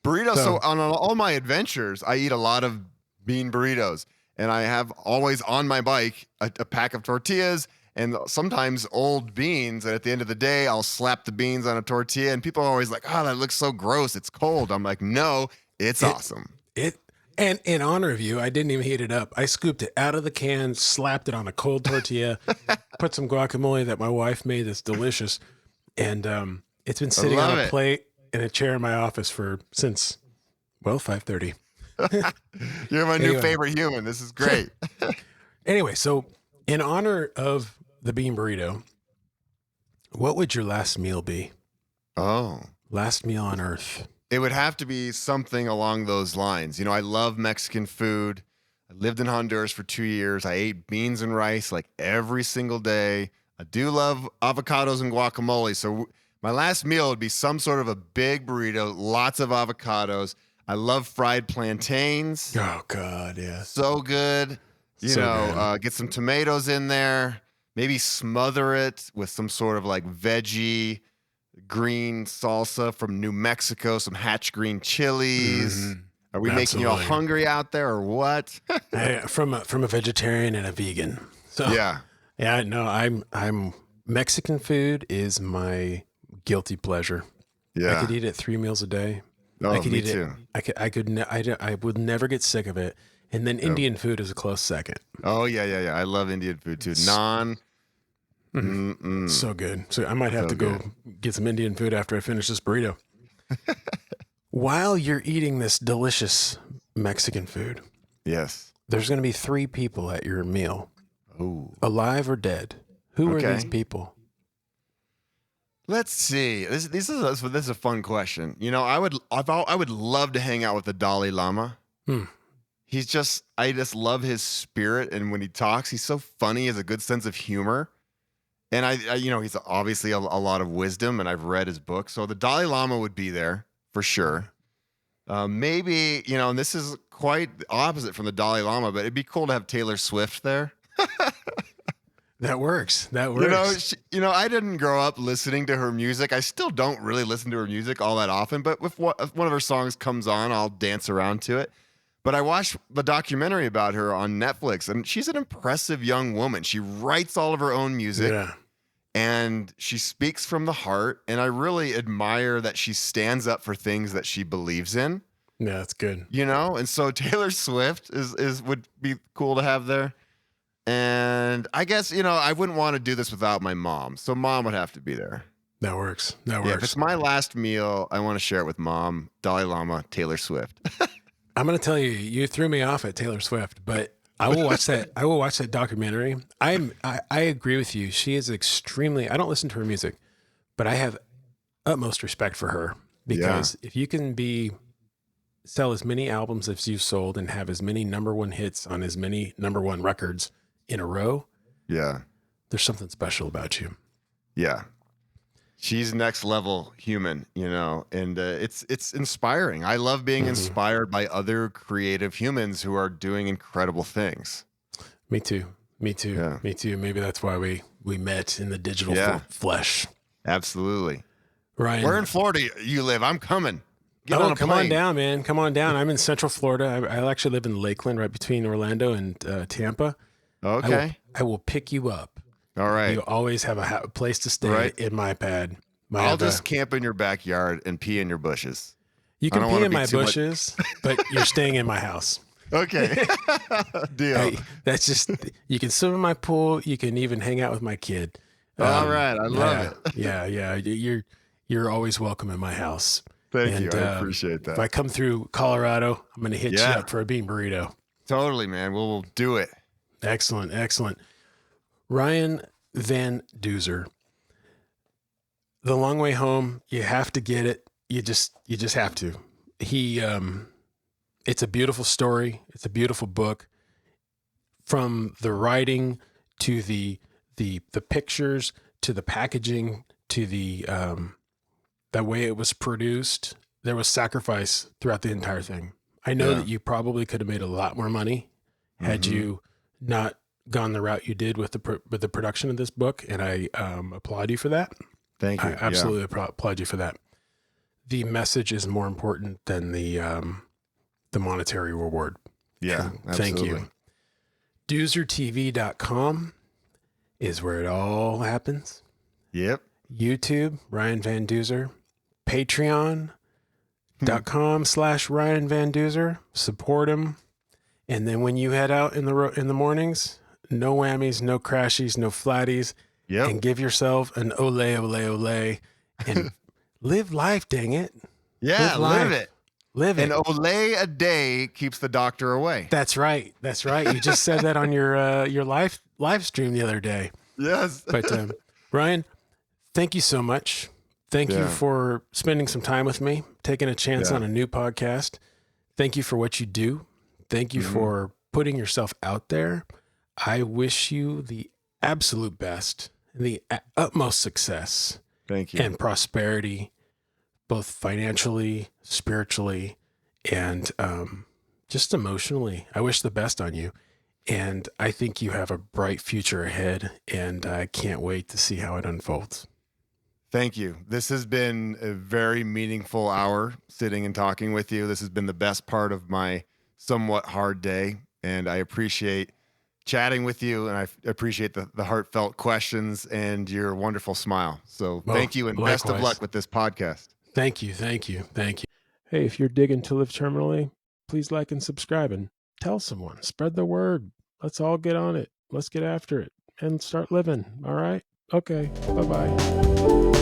Speaker 2: Burritos. So on all my adventures, I eat a lot of bean burritos, and I have always on my bike a pack of tortillas and sometimes old beans. And at the end of the day, I'll slap the beans on a tortilla, and people are always like, "Oh, that looks so gross. It's cold." I'm like, "No, it's awesome."
Speaker 1: And in honor of you, I didn't even heat it up. I scooped it out of the can, slapped it on a cold tortilla, put some guacamole that my wife made that's delicious, and it's been sitting on a plate in a chair in my office since 5:30.
Speaker 2: You're my new favorite human. This is great.
Speaker 1: Anyway, so in honor of the bean burrito, what would your last meal be?
Speaker 2: Oh.
Speaker 1: Last meal on Earth.
Speaker 2: It would have to be something along those lines. You know, I love Mexican food. I lived in Honduras for 2 years. I ate beans and rice like every single day. I do love avocados and guacamole. So my last meal would be some sort of a big burrito, lots of avocados. I love fried plantains.
Speaker 1: Oh, God, yeah.
Speaker 2: So good. You know, get some tomatoes in there. Maybe smother it with some sort of like veggie green salsa from New Mexico, some hatch green chilies. Are we making you all
Speaker 1: Absolutely.
Speaker 2: hungry out there or what?
Speaker 1: From a vegetarian and a vegan. So
Speaker 2: Yeah.
Speaker 1: yeah, no, I'm Mexican food is my guilty pleasure. I could
Speaker 2: Yeah.
Speaker 1: eat it 3 meals a day.
Speaker 2: Oh,
Speaker 1: I could
Speaker 2: me
Speaker 1: eat
Speaker 2: too.
Speaker 1: it. I would never get sick of it. And then Indian food is a close second.
Speaker 2: Oh, yeah. I love Indian food too. Naan.
Speaker 1: So good. So I might have
Speaker 2: So
Speaker 1: to go get some Indian food after I finish this burrito. While you're eating this delicious Mexican food,
Speaker 2: Yes.
Speaker 1: there's going to be 3 people at your meal,
Speaker 2: Oh.
Speaker 1: alive or dead. Who are
Speaker 2: Okay.
Speaker 1: these people?
Speaker 2: Let's see. This is a fun question. You know, I would love to hang out with the Dalai Lama. I just love his spirit, and when he talks, he's so funny. He has a good sense of humor, and he's obviously a lot of wisdom, and I've read his book. So the Dalai Lama would be there for sure. Maybe, and this is quite the opposite from the Dalai Lama, but it'd be cool to have Taylor Swift there.
Speaker 1: That works. That works.
Speaker 2: I didn't grow up listening to her music. I still don't really listen to her music all that often, but if one of her songs comes on, I'll dance around to it. But I watched the documentary about her on Netflix, and she's an impressive young woman. She writes all of her own music,
Speaker 1: Yeah.
Speaker 2: and she speaks from the heart. And I really admire that she stands up for things that she believes in.
Speaker 1: Yeah, that's good.
Speaker 2: And so Taylor Swift would be cool to have there. And I guess, I wouldn't want to do this without my mom. So mom would have to be there.
Speaker 1: That works. That
Speaker 2: Yeah, if
Speaker 1: works.
Speaker 2: it's my last meal, I want to share it with mom, Dalai Lama, Taylor Swift.
Speaker 1: I'm going to tell you, you threw me off at Taylor Swift, but I will watch that. I will watch that documentary. I agree with you. She is extremely, I don't listen to her music, but I have utmost respect for her because if you can sell as many albums as you've sold and have as many number 1 hits on as many number 1 records in a row,
Speaker 2: Yeah.
Speaker 1: there's something special about you.
Speaker 2: Yeah. She's next level human, and it's inspiring. I love being inspired by other creative humans who are doing incredible things.
Speaker 1: Me too.
Speaker 2: Yeah.
Speaker 1: Me too. Maybe that's why we met in the digital flesh.
Speaker 2: Absolutely.
Speaker 1: Ryan,
Speaker 2: Where in Florida you live? I'm coming. Get on a
Speaker 1: come
Speaker 2: plane.
Speaker 1: on down, man. Come on down. I'm in Central Florida. I actually live in Lakeland, right between Orlando and Tampa.
Speaker 2: Okay.
Speaker 1: I will pick you up.
Speaker 2: All right.
Speaker 1: You always have a place to stay
Speaker 2: Right.
Speaker 1: in my pad.
Speaker 2: I'll just camp in your backyard and pee in your bushes.
Speaker 1: You
Speaker 2: I
Speaker 1: can
Speaker 2: don't
Speaker 1: pee
Speaker 2: wanna
Speaker 1: in
Speaker 2: be
Speaker 1: my
Speaker 2: too much-
Speaker 1: bushes, but you're staying in my house.
Speaker 2: Okay. Deal.
Speaker 1: Hey, that's just, you can swim in my pool. You can even hang out with my kid.
Speaker 2: All right. I love it.
Speaker 1: Yeah. You're always welcome in my house.
Speaker 2: Thank you. I appreciate that.
Speaker 1: If I come through Colorado, I'm going to hit you
Speaker 2: Yeah.
Speaker 1: up for a bean burrito.
Speaker 2: Totally, man. We'll do it.
Speaker 1: Excellent. Ryan Van Duzer. The Long Way Home, you have to get it. You just have to. It's a beautiful story. It's a beautiful book. From the writing to the pictures to the packaging to the way it was produced, there was sacrifice throughout the entire thing. I know that you probably could have made a lot more money had you not gone the route you did with the production of this book, and I applaud you for that.
Speaker 2: Thank you.
Speaker 1: I absolutely applaud you for that. The message is more important than the monetary reward.
Speaker 2: Yeah.
Speaker 1: Thank
Speaker 2: Absolutely.
Speaker 1: you. DuzerTV.com is where it all happens.
Speaker 2: Yep.
Speaker 1: YouTube, Ryan Van Duzer. Patreon.com/Ryan Van Duzer. Support him. And then when you head out in the mornings, no whammies, no crashies, no flatties.
Speaker 2: Yep.
Speaker 1: And give yourself an ole, ole, ole, and live life, dang it.
Speaker 2: Yeah.
Speaker 1: life.
Speaker 2: Live it.
Speaker 1: Live it.
Speaker 2: An Olay a day keeps the doctor away.
Speaker 1: That's right. You just said that on your live stream the other day.
Speaker 2: Yes.
Speaker 1: But Ryan, thank you so much. Thank you for spending some time with me, taking a chance on a new podcast. Thank you for what you do. Thank you for putting yourself out there. I wish you the absolute best, the utmost success
Speaker 2: Thank you.
Speaker 1: and prosperity, both financially, spiritually, and just emotionally. I wish the best on you. And I think you have a bright future ahead, and I can't wait to see how it unfolds.
Speaker 2: Thank you. This has been a very meaningful hour sitting and talking with you. This has been the best part of my somewhat hard day, and I appreciate chatting with you, and I appreciate the heartfelt questions and your wonderful smile. So
Speaker 1: Well,
Speaker 2: thank you, and best of
Speaker 1: likewise.
Speaker 2: luck with this podcast.
Speaker 1: Thank you. Thank you. Thank you. Hey, if you're digging to live terminally, please like and subscribe and tell someone. Spread the word. Let's all get on it. Let's get after it and start living. All right? Okay. Bye-bye.